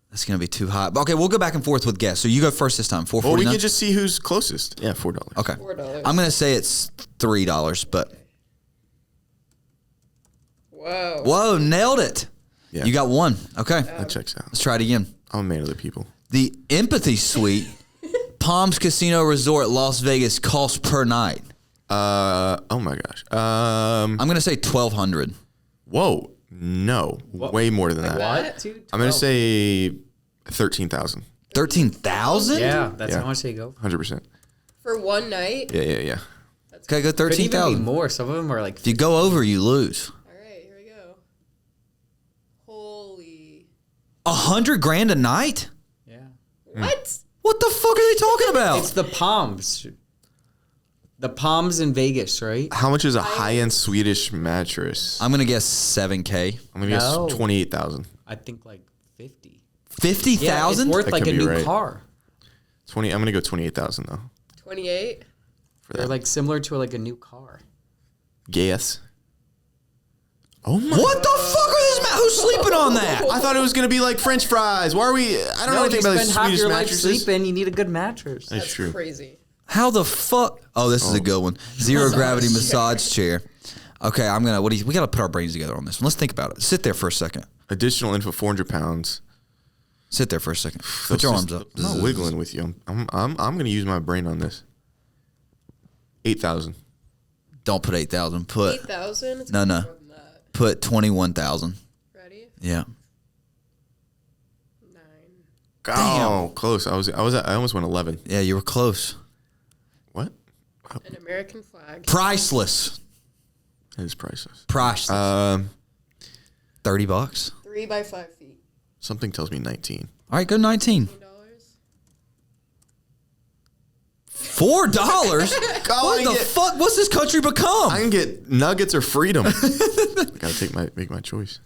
That's gonna be too high. Okay, we'll go back and forth with guess. So you go first this time. $4.49. Well, we can just see who's closest. Yeah, $4. Okay. $4. I'm gonna say it's $3, but whoa, nailed it. Yeah. You got 1. Okay. That checks out. Let's try it again. I'm a man of the people. The Empathy Suite, Palms Casino Resort, Las Vegas, cost per night. Oh my gosh. I'm gonna say $1,200. Whoa. No. Way more than that. What? Dude, I'm gonna say 13,000. 13,000? Yeah, that's Yeah. how much they go. 100%. For one night? Yeah. Okay, go Could even be 13,000. more. Some of them are like. If you go over, you lose. All right, here we go. Holy. $100,000 a night? Yeah. What? What the fuck are they talking about? It's the Palms. The Palms in Vegas, right? How much is a high-end Swedish mattress? I'm gonna guess $7,000. I'm gonna No. guess 28,000. I think like 50. 50,000? Yeah, it's worth That like could a be new right. car. 20. I'm gonna go 28,000 though. 28? For They're that. like similar to like a new car. Guess. Oh my! What the fuck are this? Who's sleeping on that? I thought it was gonna be like French fries. Why are we? I don't know anything about you these spend half Swedish your life mattresses. sleeping. You need a good mattress. That's true. Crazy. How the fuck? Oh, this is a good one. Zero gravity massage chair. Okay, I'm gonna. We gotta put our brains together on this one. Let's think about it. Sit there for a second. Additional info: 400 pounds. Sit there for a second. Put your arms up. I'm not wiggling with you. I'm gonna use my brain on this. 8,000. Don't put 8,000. Put 8,000? no. Put 21,000. Ready? Yeah. 9. Oh, close. I almost went 11. Yeah, you were close. What? An American flag. Priceless. That is priceless. Priceless. $30. 3 by 5 feet. Something tells me 19. All right, go 19. $4. $4? What the fuck? What's this country become? I can get nuggets or freedom. Gotta make my choice.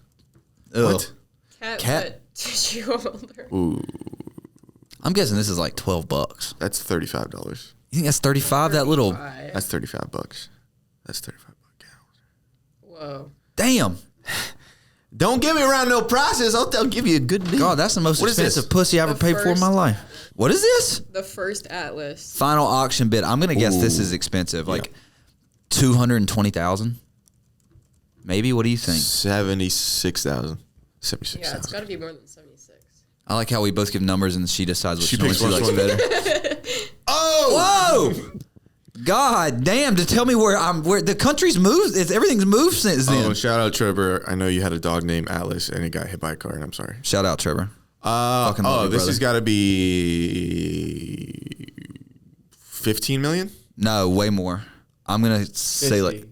Ugh. What? Cat. Tissue holder. Ooh, I'm guessing this is like $12. that's $35. You think that's 35? That little. That's $35. That's $35. Whoa. Damn. Don't give me around no prices. I'll give you a good deal. God, that's the most What is expensive this? pussy I ever paid for in my life. What is this? The first Atlas. Final auction bid. I'm gonna guess this is expensive. Like 220,000. Maybe. What do you think? 76,000. Yeah, it's got to be more than 76. I like how we both give numbers and she decides what She she picks likes one better. Oh! Whoa! God damn! To tell me where the country's moved. Everything's moved since then. Oh, shout out Trevor. I know you had a dog named Atlas and he got hit by a car, and I'm sorry. Shout out Trevor. This brother. has got to be 15 million. No, way more. I'm gonna say like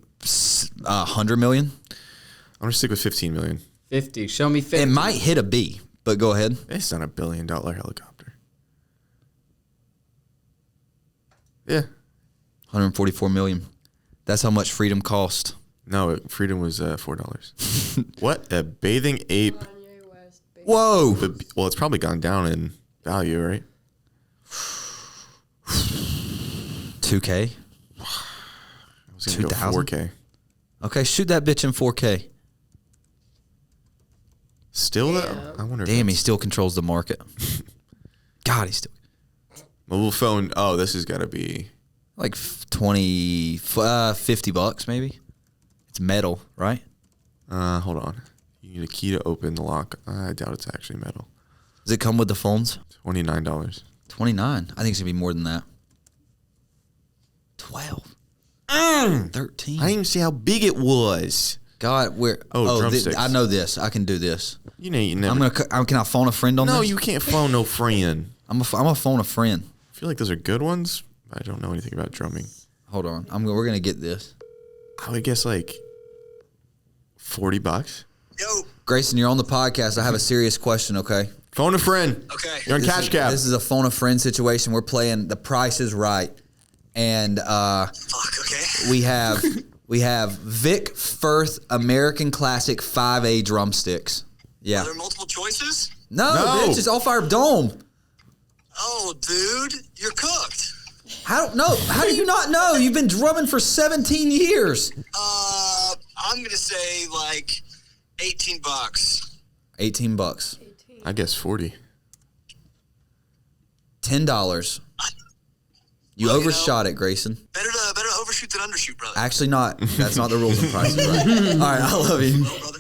100 million. I'm gonna stick with 15 million. 50. Show me 50. It might hit a B, but go ahead. It's not $1 billion helicopter. Yeah. 144 million. That's how much freedom cost. No, freedom was $4. What? A bathing ape. Whoa. Well, it's probably gone down in value, right? 2K. I was gonna go 2,000? 4K. Okay, shoot that bitch in 4K. Still, though? I wonder. Damn, he still controls the market. God, he's still Mobile phone. Oh, this has got to be like 20, $50 maybe. It's metal, right? Hold on. You need a key to open the lock. I doubt it's actually metal. Does it come with the phones? $29. 29. I think it's gonna be more than that. 12. 13. I didn't even see how big it was. God, drumsticks. I know this. I can do this. You know, you never. Can I phone a friend on this? No, you can't phone no friend. I'm gonna phone a friend. I feel like those are good ones. I don't know anything about drumming. Hold on. We're gonna get this. I would guess like $40. Yo. Grayson, you're on the podcast. I have a serious question. Okay. Phone a friend. Okay. You're on Cash Cab. This is a phone a friend situation. We're playing The Price is Right, and Okay. we have Vic Firth American Classic 5A drumsticks. Yeah. Are there multiple choices? No, bitch, it's All Fire Dome. Oh, dude, you're cooked. How do you not know? You've been drumming for 17 years. I'm gonna say like $18. $18. I guess 40. $10. You Well, overshot it, Grayson. Better to overshoot than undershoot, brother. Actually, not. That's not the rules of Price is Right. All right, I love you. Well, brother.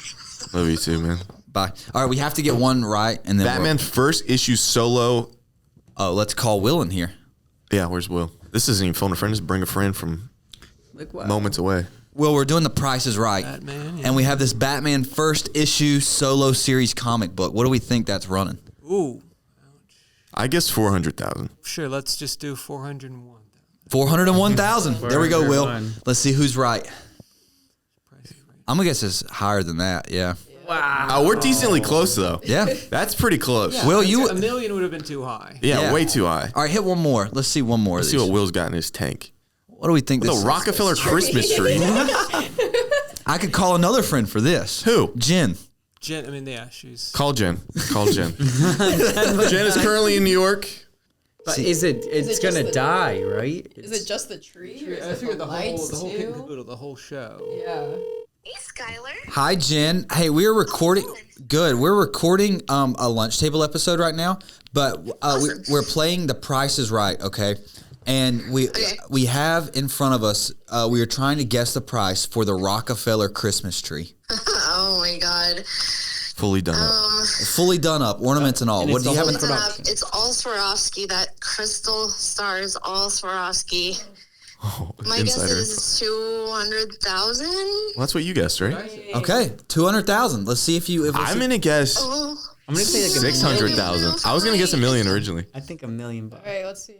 Love you too, man. Bye. All right, we have to get one right, and then Batman first issue solo. Oh, let's call Will in here. Yeah, where's Will? This isn't even phone a friend. Just bring a friend from moments away. Will, we're doing The Price is Right, and we have this Batman first issue solo series comic book. What do we think that's running? Ooh. I guess 400,000. Sure, let's just do 401. 401,000. There we go, Will. 401. Let's see who's right. I'm gonna guess it's higher than that. Yeah. Wow. Oh, we're decently close though. Yeah. That's pretty close. Yeah, Will, $1 you- million would have been too high. Yeah, way too high. All right, hit one more. Let's see one more. Let's of see these. what Will's got in his tank. What do we think? The This is? Rockefeller Christmas tree. I could call another friend for this. Who? Jen. Jen, I mean, yeah, she's. Call Jen. Call Jen. Jen is currently in New York. But it's just gonna the- die, right? Is it just the tree? Or is I it figured the whole lights kit and too? caboodle, the whole show. Yeah. Hey, Skylar. Hi, Jen. Hey, we're recording. Good. We're recording a lunch table episode right now, but we're playing The Price is Right. Okay, and we have in front of us. We are trying to guess the price for the Rockefeller Christmas tree. Oh my God. Fully done up. Fully done up, ornaments and all. And What it's do you the have in whole front of? It's all Swarovski. That crystal star is all Swarovski. Oh, My guess insider. is 200,000. Well, that's what you guessed, right? Okay, 200,000. Let's see if you. I'm gonna guess Oh. I'm gonna say like 600,000. I was gonna guess $1 million originally. I think $1 million. All right, let's see.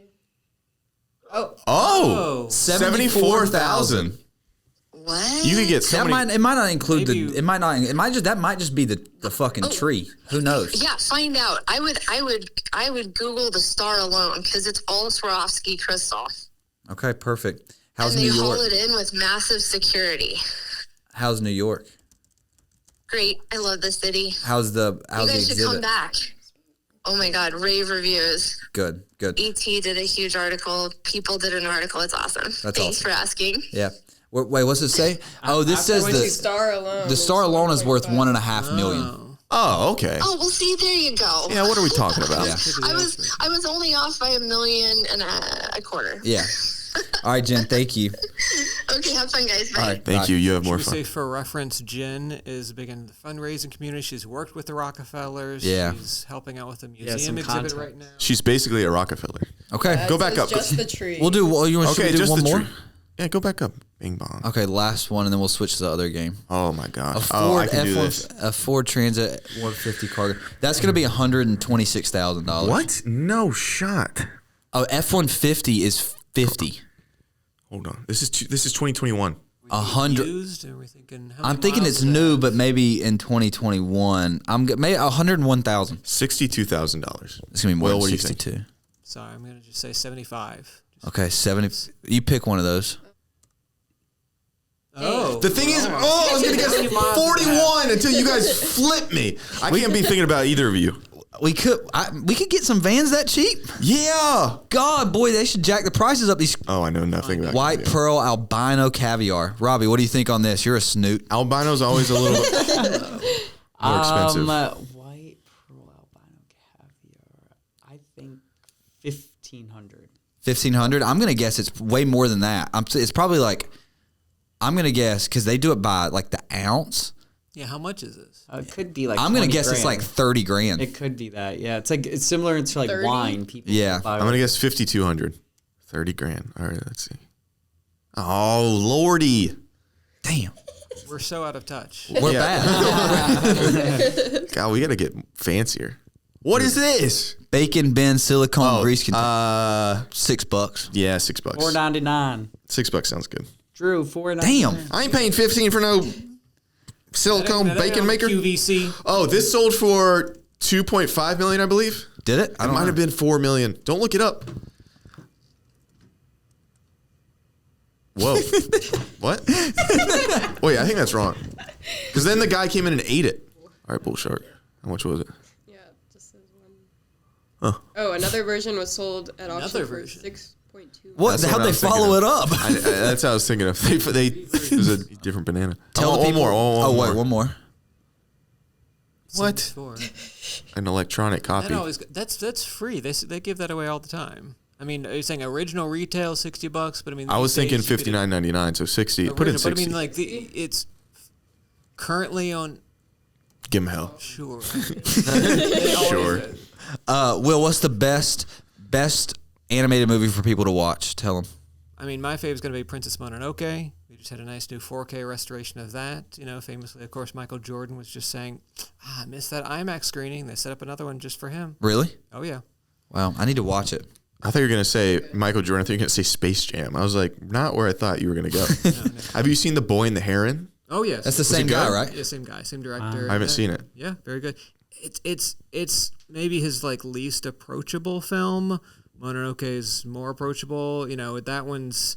Oh. Oh, 74,000. What? You could get so That many. might. It might not include Maybe the. It might not. It might just. That might just be the fucking tree. Who knows? Yeah, find out. I would Google the star alone because it's all Swarovski crystal. Okay, perfect. How's and New they haul York? it in with massive security. How's New York? Great. I love the city. How's the You guys should come exhibit? back. Oh my God, rave reviews. Good, good. ET did a huge article. People did an article. It's awesome. Thanks awesome. for asking. Yeah. Wait, what's it say? Oh, this says the star alone. the star alone is worth $1.5 million. Oh, okay. Oh, well, see, there you go. Yeah, what are we talking about? Yeah. I was only off by $1.25 million. Yeah. All right, Jen. Thank you. Okay, have fun, guys. Bye. All right, thank you. You have more Should we fun. say, for reference, Jen is big in the fundraising community. She's worked with the Rockefellers. Yeah. She's helping out with the some museum exhibit content. right now. She's basically a Rockefeller. Okay. Go back up. Just the tree. We'll do. Well, you want Okay, to do just one the more? tree. Yeah, go back up. Bing bong. Okay, last one, and then we'll switch to the other game. Oh my god. A Oh, I Ford can do F1, this. a Ford Transit 150 cargo. That's going to be $126,000. What? No shot. A F-150 is 50. Hold on. This is 2021. 100. Used? Are we thinking? How I'm many thinking miles it's is new, that? but maybe in 2021. Maybe 101,000. $62,000. It's gonna be more Will, than what do you think? 62. Sorry, I'm gonna just say 75. Okay, 70. You pick one of those. Oh, The thing is, I was gonna guess 41 until you guys flip me. I can't be thinking about either of you. We could get some vans that cheap. Yeah. God, boy, they should jack the prices up. These Oh, I know nothing about white caviar. pearl albino caviar. Robbie, what do you think on this? You're a snoot. Albino's always a little bit more expensive. White pearl albino caviar. I think 1,500. 1,500. I'm gonna guess it's way more than that. It's probably like. I'm gonna guess because they do it by like the ounce. Yeah, how much is this? It could be like. I'm gonna 20 guess grand. it's like 30 grand. It could be that. Yeah, it's similar to like 30? wine. People. Yeah. buy I'm gonna guess 5,200. 30 grand. All right, let's see. Oh lordy. Damn, We're so out of touch. we're Yeah. bad. God, we gotta get fancier. What is this? Bacon bin silicone grease container. $6. Yeah, $6. $4.99. $6 sounds good. Drew, $4.99. Damn. I ain't paying 15 for no silicone Now, that bacon on maker. QVC. Oh, this sold for 2.5 million, I believe. Did it? It might have been 4 million. Don't look it up. Whoa. What? Wait, I think that's wrong. Because then the guy came in and ate it. All right, bull shark. How much was it? Yeah, just says one. Huh. Oh, another version was sold at auction Another for version. 6.2. What? That's How'd what I they was thinking follow of. it up? That's what I was thinking of. It was a different banana. Tell the one people. more. One more. What? 74. An electronic copy. That always, that's free. They give that away all the time. I mean, are you saying original retail $60? But I mean, I was these thinking days you could- $59.99, so 60. Put in original, 60. But I mean, like it's currently on. Give him hell. Sure. Sure. Will, what's the best animated movie for people to watch? Tell them. I mean, my favorite is going to be Princess Mononoke. We just had a nice new 4K restoration of that. You know, famously, of course, Michael Jordan was just saying, I missed that IMAX screening. They set up another one just for him. Really? Oh, yeah. Wow, I need to watch it. I thought you were going to say Michael Jordan. I thought you were going to say Space Jam. I was like, not where I thought you were going to go. Have you seen The Boy and the Heron? Oh, yes. That's the it same guy, good? right? Yeah, same guy, same director. I haven't seen it. Yeah, very good. It's maybe his like least approachable film. Mononoke is more approachable. You know, that one's,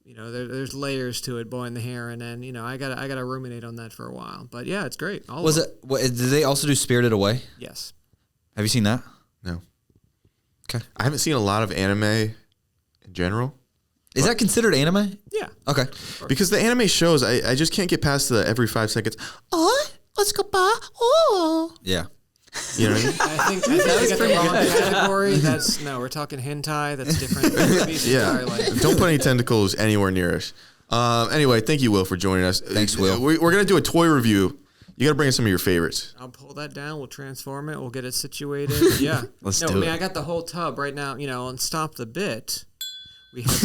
you know, there's layers to it. Boy and the Heron, and you know, I gotta ruminate on that for a while. But yeah, it's great. All Was of it? Did they also do Spirited Away? Yes. Have you seen that? No. Okay. I haven't seen a lot of anime in general. Is that considered anime? Yeah. Okay. Because the anime shows, I just can't get past the every 5 seconds. Oh, let's go by. Oh. Yeah. You know what I mean? I think I got the wrong category. We're talking hentai. That's different. Movies Yeah. entirely. Don't put any tentacles anywhere near us. Anyway, thank you, Will, for joining us. Thanks, Will. We're going to do a toy review. You got to bring us some of your favorites. I'll pull that down. We'll transform it. We'll get it situated. Yeah. Let's no, do I mean, it. I got the whole tub right now. You know, on Stop the Bit. We have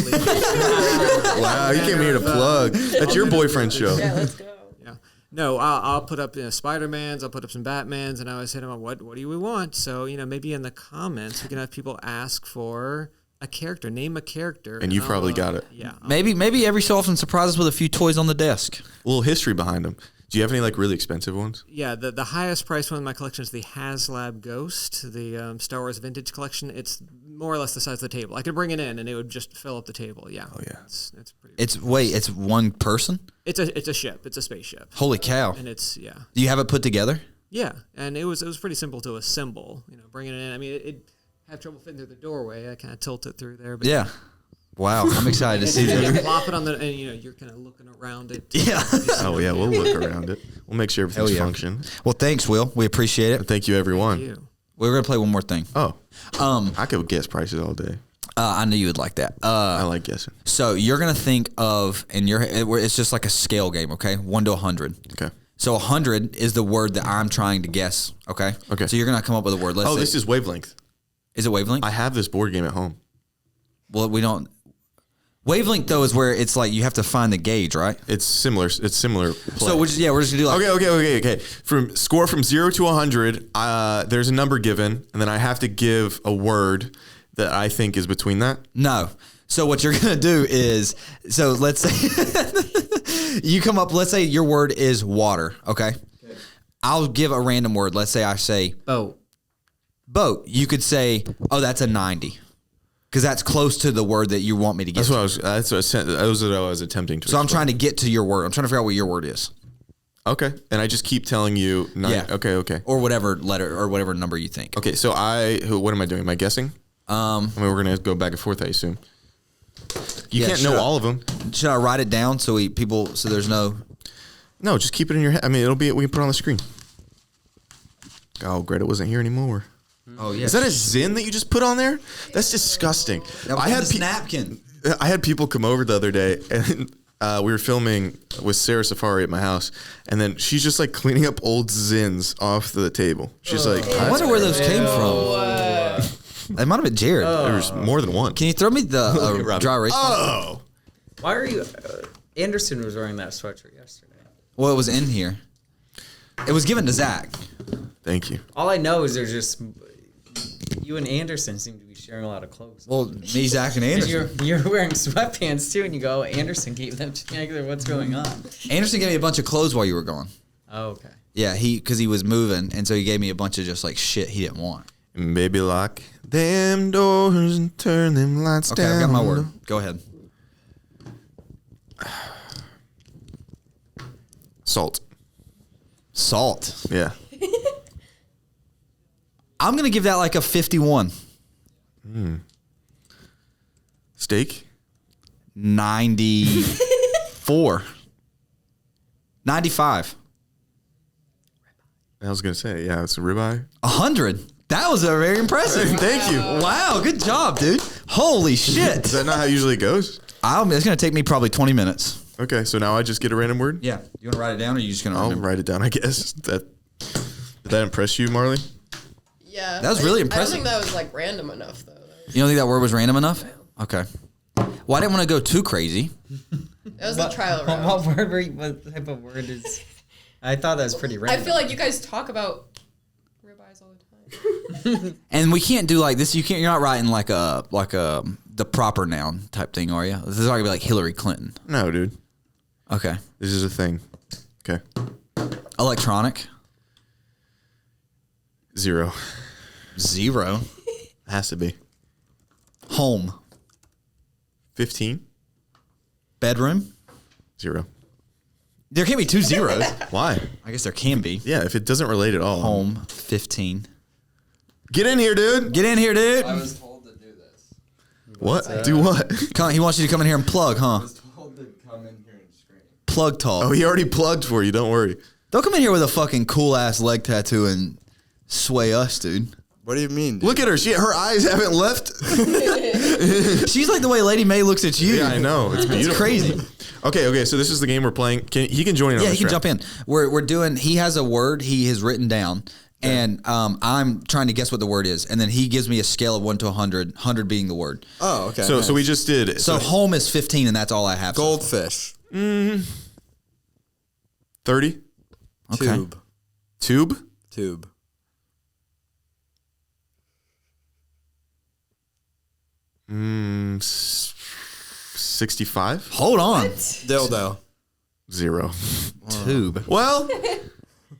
Wow, you came here to plug. That's your boyfriend's show. Yeah, let's go. Yeah. No, I'll put up Spider-Mans. I'll put up some Batmans, and I always hit them up. What do we want? So you know, maybe in the comments we can have people ask for a character. Name a character. And you I'll, probably got it. Yeah. Maybe every so often surprise us with a few toys on the desk. A little history behind them. Do you have any like really expensive ones? Yeah, the highest price one in my collection is the HasLab Ghost, the Star Wars Vintage Collection. It's more or less the size of the table. I could bring it in and it would just fill up the table. Yeah. Oh yeah. It's pretty. It's one person? It's a ship. It's a spaceship. Holy cow. And it's yeah. Do you have it put together? Yeah, and it was pretty simple to assemble. You know, bringing it in. I mean, it have trouble fitting through the doorway. I kind of tilt it through there. But Yeah. Wow, I'm excited to see You that. plop it on the, and you're kind of looking around it. Yeah. Oh yeah, we'll look around it. We'll make sure everything's Hell yeah. functioning. Well, thanks, Will. We appreciate it. And thank you, everyone. We're gonna play one more thing. Oh, I could guess prices all day. I knew you would like that. I like guessing. So you're gonna think of in your head. It's just like a scale game, okay? 1 to 100. Okay. So 100 is the word that I'm trying to guess. Okay. Okay. So you're gonna come up with a word. Let's say, This is wavelength. Is it wavelength? I have this board game at home. Well, we don't. Wavelength though is where it's like you have to find the gauge, right? It's similar. It's similar. Play. So we're just gonna do like Okay. From 0 to 100, there's a number given, and then I have to give a word that I think is between that. No. So what you're gonna do is, so let's say you come up. Let's say your word is water. Okay. I'll give a random word. Let's say I say boat. Boat. You could say, oh, that's a 90. Because that's close to the word that you want me to get. That was what I was attempting to. So I'm trying to get to your word. I'm trying to figure out what your word is. Okay, and I just keep telling you. Okay. Or whatever letter or whatever number you think. Okay, so what am I doing? Am I guessing? I mean, we're gonna go back and forth, I assume. You can't know all of them. Should I write it down so there's no? No, just keep it in your head. I mean, we can put it on the screen. Oh, Greta wasn't here anymore. Oh yeah. Is that a Zin that you just put on there? That's disgusting. I had a napkin. I had people come over the other day, and we were filming with Sarah Safari at my house, and then she's just like cleaning up old Zins off the table. She's like, I wonder where those came from. It might have been Jared. There's more than one. Can you throw me the dry erase? Oh, why are you? Anderson was wearing that sweatshirt yesterday. Well, it was in here. It was given to Zach. Thank you. All I know is there's just you and Anderson seem to be sharing a lot of clothes. Well, me, Zach, and Anderson. You're wearing sweatpants too, and you go, Anderson gave them to me. What's going on? Anderson gave me a bunch of clothes while you were gone. Oh, okay. Yeah, because he was moving, and so he gave me a bunch of just like shit he didn't want. And baby, lock them doors and turn them lights down. Okay, I've got my word. Go ahead. Salt. Salt. Yeah. I'm going to give that like a 51. Steak? 94. 95. I was going to say, yeah, it's a ribeye. 100. That was very impressive. Thank you. Wow, good job, dude. Holy shit. Is that not how it usually goes? It's going to take me probably 20 minutes. Okay, so now I just get a random word? Yeah. You want to write it down, or are you just going to I'll remember? write it down, I guess. Did that impress you, Marley? Yeah. That was really I impressive. don't think that was like random enough though. You don't think that word was random enough? Okay. Well, I didn't want to go too crazy. That was a trial round. What word were you, what type of word is? I thought that was pretty random. I feel like you guys talk about ribeyes all the time. And we can't do like this. You're not writing like a the proper noun type thing, are you? This is not gonna be like Hillary Clinton. No, dude. Okay. This is a thing. Okay. Electronic. 0. 0. Has to be. Home. 15. Bedroom. 0. There can't be 2 zeros. Why? I guess there can be. Yeah, if it doesn't relate at all. Home. 15. Get in here, dude. Get in here, dude. I was told to do this. What? Do what? He wants you to come in here and plug, huh? I was told to come in here and scream. Plug talk. Oh, he already plugged for you. Don't worry. Don't come in here with a fucking cool ass leg tattoo and sway us, dude. What do you mean? Look at her. Her eyes haven't left. She's like the way Lady May looks at you. Yeah, I know. It's beautiful. It's crazy. Okay. So this is the game we're playing. He can join in. Yeah, on he this can round. jump in. We're doing. He has a word he has written down, and I'm trying to guess what the word is, and then he gives me a scale of 1 to 100. 100 being the word. Oh, okay. So we just did. So home is 15, and that's all I have. Goldfish. 30. Okay. Tube. Tube. Mm, 65. Hold on. Dildo. 0. Tube. Well,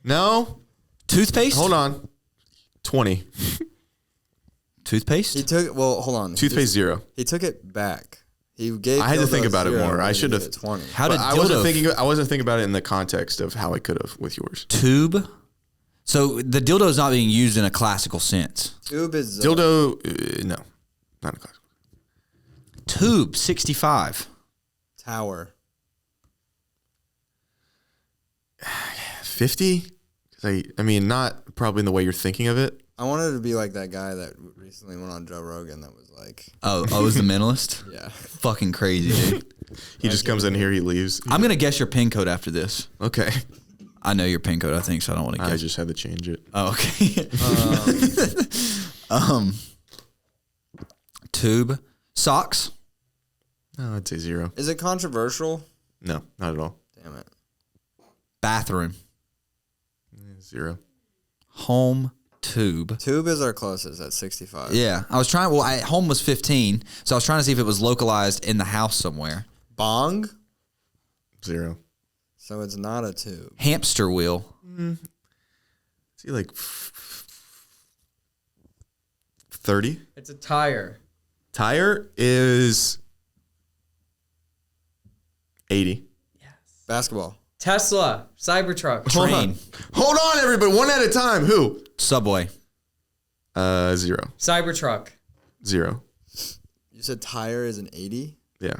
no. Toothpaste. Hold on. 20. Toothpaste. He took. Well, hold on. Toothpaste 0. He took it back. He gave. I had to think dildo about it 0 more. I and should gave have. it 20. How did I wasn't thinking about it in the context of how I could have with yours. Tube. So the dildo is not being used in a classical sense. Tube is Dildo. No, not a class. Tube 65. Tower. 50? I mean, not probably in the way you're thinking of it. I wanted to be like that guy that recently went on Joe Rogan that was like... Oh, is the mentalist? Yeah. Fucking crazy, dude. He just comes in here, he leaves. I'm going to guess your pin code after this. Okay. I know your pin code, I think, so I don't want to guess. I just had to change it. Oh, okay. Tube. Socks. No, I'd say 0. Is it controversial? No, not at all. Damn it. Bathroom. 0. Home. Tube. Tube is our closest at 65. Yeah. I was trying, home was 15, so I was trying to see if it was localized in the house somewhere. Bong? 0. So it's not a tube. Hamster wheel. See, like 30. It's a tire. Tire is 80. Basketball. Tesla. Cybertruck. Train. Hold on, everybody. One at a time. Who? Subway. 0. Cybertruck. 0. You said tire is an 80? Yeah.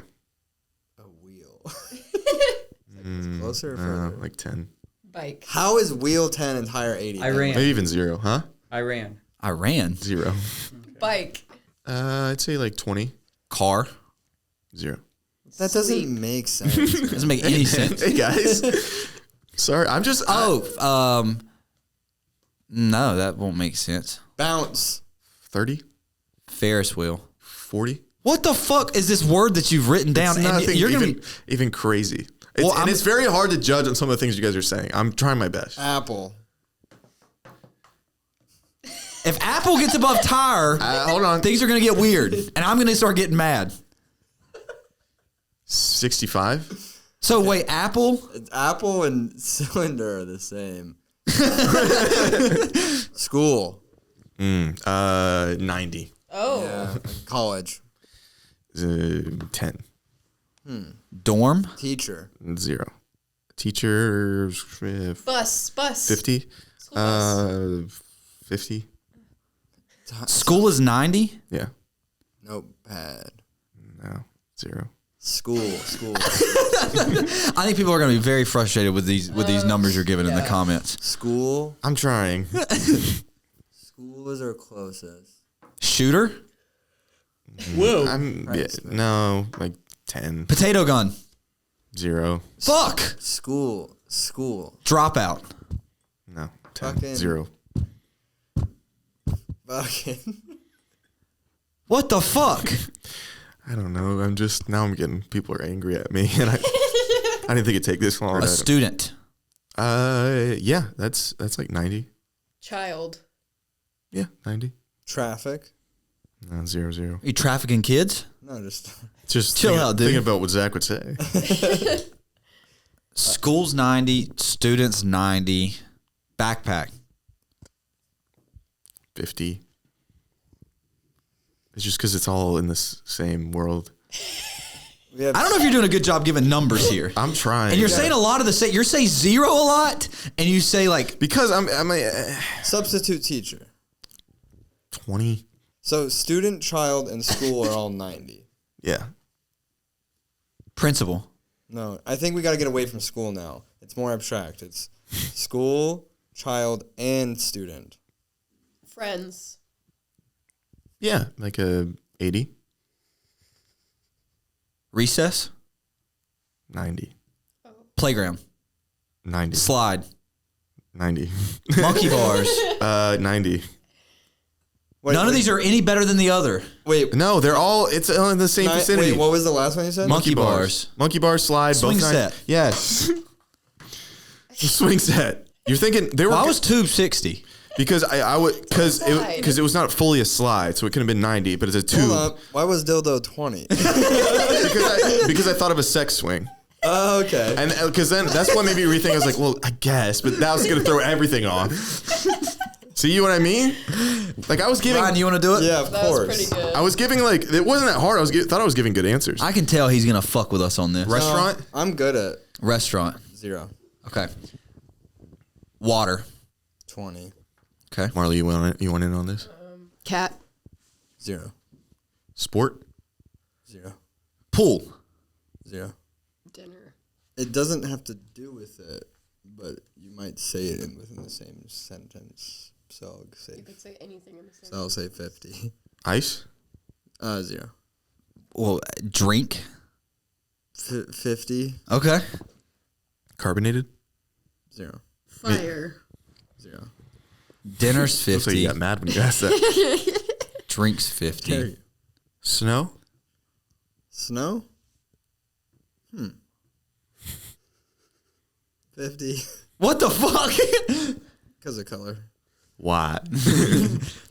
A wheel. It's closer or further? Like 10. Bike. How is wheel 10 and tire 80? Iran. Maybe even 0, huh? Iran. 0. Bike. I'd say like 20. Car. 0. That doesn't make sense. Doesn't make any sense. Hey, guys. Sorry, I'm just... No, that won't make sense. Bounce. 30? Ferris wheel. 40? What the fuck is this word that you've written down? It's nothing you're gonna even crazy. Well, And it's very hard to judge on some of the things you guys are saying. I'm trying my best. Apple. If Apple gets above tire, Hold on. things are gonna get weird, and I'm gonna start getting mad. 65? So wait, Apple? Apple and cylinder are the same. School. 90. Oh. Yeah. College. 10. Dorm? Teacher. 0. Teacher. Bus. 50. School bus. 50. School is 90? Yeah. Notepad. No. 0. School. I think people are gonna be very frustrated with these numbers you're giving in the comments. School. I'm trying. School is our closest. Shooter? Whoa. No, like 10. Potato gun. 0. Fuck. School. Dropout. No. 10. Fucking- 0. Fucking. What the fuck? I don't know. I'm getting people are angry at me, and I didn't think it'd take this long. A student. Yeah, that's like 90. Child. Yeah, 90. Traffic. No, 0, 0. Are you trafficking kids? No, just Chill out, dude. Thinking about what Zach would say. School's 90, students 90, backpack. 50. It's just because it's all in this same world. I don't know if you're doing a good job giving numbers here. I'm trying. And you're saying a lot of the same. You say 0 a lot, and you say like because I'm substitute teacher. 20. So student, child, and school are all 90. Yeah. Principal. No, I think we got to get away from school now. It's more abstract. It's school, child, and student. Friends. Yeah, like a 80. Recess. 90. Playground. 90. Slide. 90. Monkey bars. 90. None of these are any better than the other. Wait. No, they're all, it's in the same vicinity. Wait, what was the last one you said? Monkey bars. Monkey bars, slide. Swing both set. Yes. Swing set. You're thinking, they were. Why was tube 60? Because I would, because it was not fully a slide, so it could have been 90, but it's a tube. Hold up. Why was dildo 20? because I thought of a sex swing. Oh, okay. And because then that's what made me rethink. I was like, well, I guess, but that was going to throw everything off. See what I mean? Like I was giving. Ryan, you want to do it? Yeah, of That course. was pretty good. I was giving like it wasn't that hard. Thought I was giving good answers. I can tell he's gonna fuck with us on this. Restaurant. I'm good at Restaurant. 0. Okay. Water. 20. Okay. Marley, you want in on this? Cat. 0. Sport. 0. Pool. 0. Dinner. It doesn't have to do with it, but you might say it within the same sentence. So I'll say. You could say anything in the same. So I'll say 50. Ice. 0. Well, drink. 50. Okay. Carbonated. 0. Fire. 0. Dinner's 50. Looks like you got mad when you asked that. Drinks 50. Carry. Snow. Snow. 50. What the fuck? Because of color. White.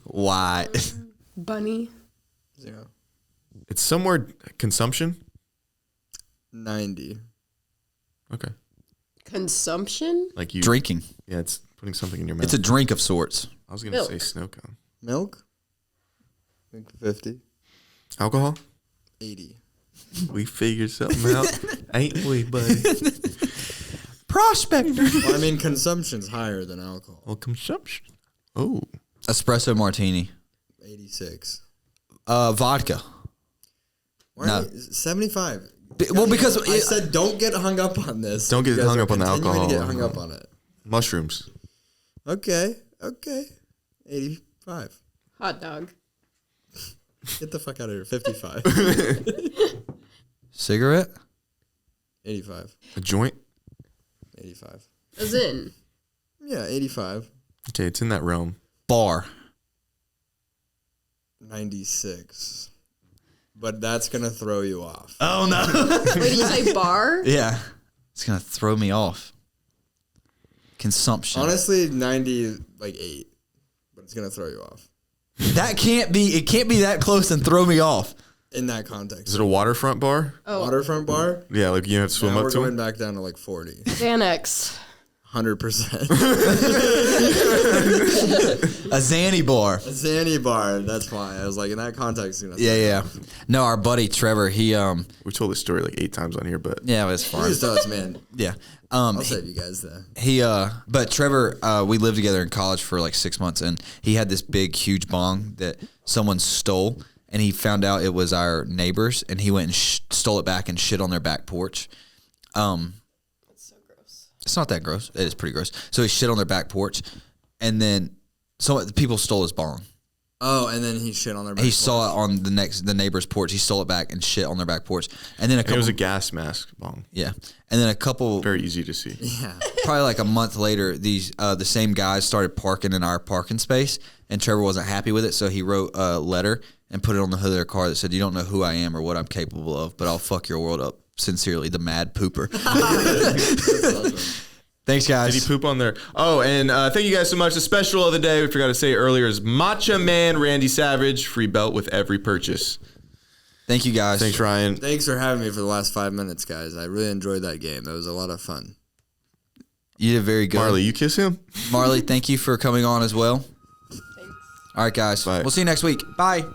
White. Bunny. 0. It's somewhere consumption. 90. Okay. Consumption. Like you Drinking. Yeah, it's putting something in your mouth. It's a drink of sorts. I was gonna say snow cone. Milk. I think 50. Alcohol. 80. We figured something out, ain't we, buddy? Prospector. Well, I mean, consumption's higher than alcohol. Well, consumption. Oh. Espresso martini. 86. Vodka. Why No. 75. Well, because I said don't get hung up on this. Don't get You guys hung are up on the continuing alcohol. to get hung up on it. Mushrooms. Okay. 85. Hot dog. Get the fuck out of here. 55. Cigarette. 85. A joint. 85. As in. Yeah, 85. Okay, it's in that realm. Bar. 96. But that's going to throw you off. Oh, no. Wait, did you say bar? Yeah. It's going to throw me off. Consumption. Honestly, 90, like 8. But it's going to throw you off. That can't be, it can't be that close and throw me off. In that context. Is it a waterfront bar? Oh. Waterfront bar? Yeah, like you have to swim Now up we're to going it. back down to like 40. Xanax. 100%. A Zanny bar. A Zanny bar. That's why. I was like, in that context. You know, Yeah. No, our buddy Trevor, he, We told this story like 8 times on here, but yeah, it was fun. Please tell us, man. Yeah. I'll save you guys there. But Trevor, we lived together in college for like 6 months, and he had this big, huge bong that someone stole, and he found out it was our neighbors, and he went and stole it back and shit on their back porch. That's so gross. It's not that gross. It is pretty gross. So he shit on their back porch, and then people stole his bong. Oh, and then he shit on their back He porch. saw it on the neighbor's porch. He stole it back and shit on their back porch. And then it was a gas mask bong. Yeah. And then a couple Very easy to see. Yeah. probably like a month later, these the same guys started parking in our parking space, and Trevor wasn't happy with it, so he wrote a letter and put it on the hood of their car that said, "You don't know who I am or what I'm capable of, but I'll fuck your world up. Sincerely, the Mad Pooper." That's awesome. Thanks, guys. Did he poop on there? Oh, and thank you guys so much. The special of the day, we forgot to say earlier, is Matcha Man Randy Savage. Free belt with every purchase. Thank you, guys. Thanks, Ryan. Thanks for having me for the last 5 minutes, guys. I really enjoyed that game. That was a lot of fun. You did very good. Marley, you kiss him? Marley, thank you for coming on as well. Thanks. All right, guys. Bye. We'll see you next week. Bye.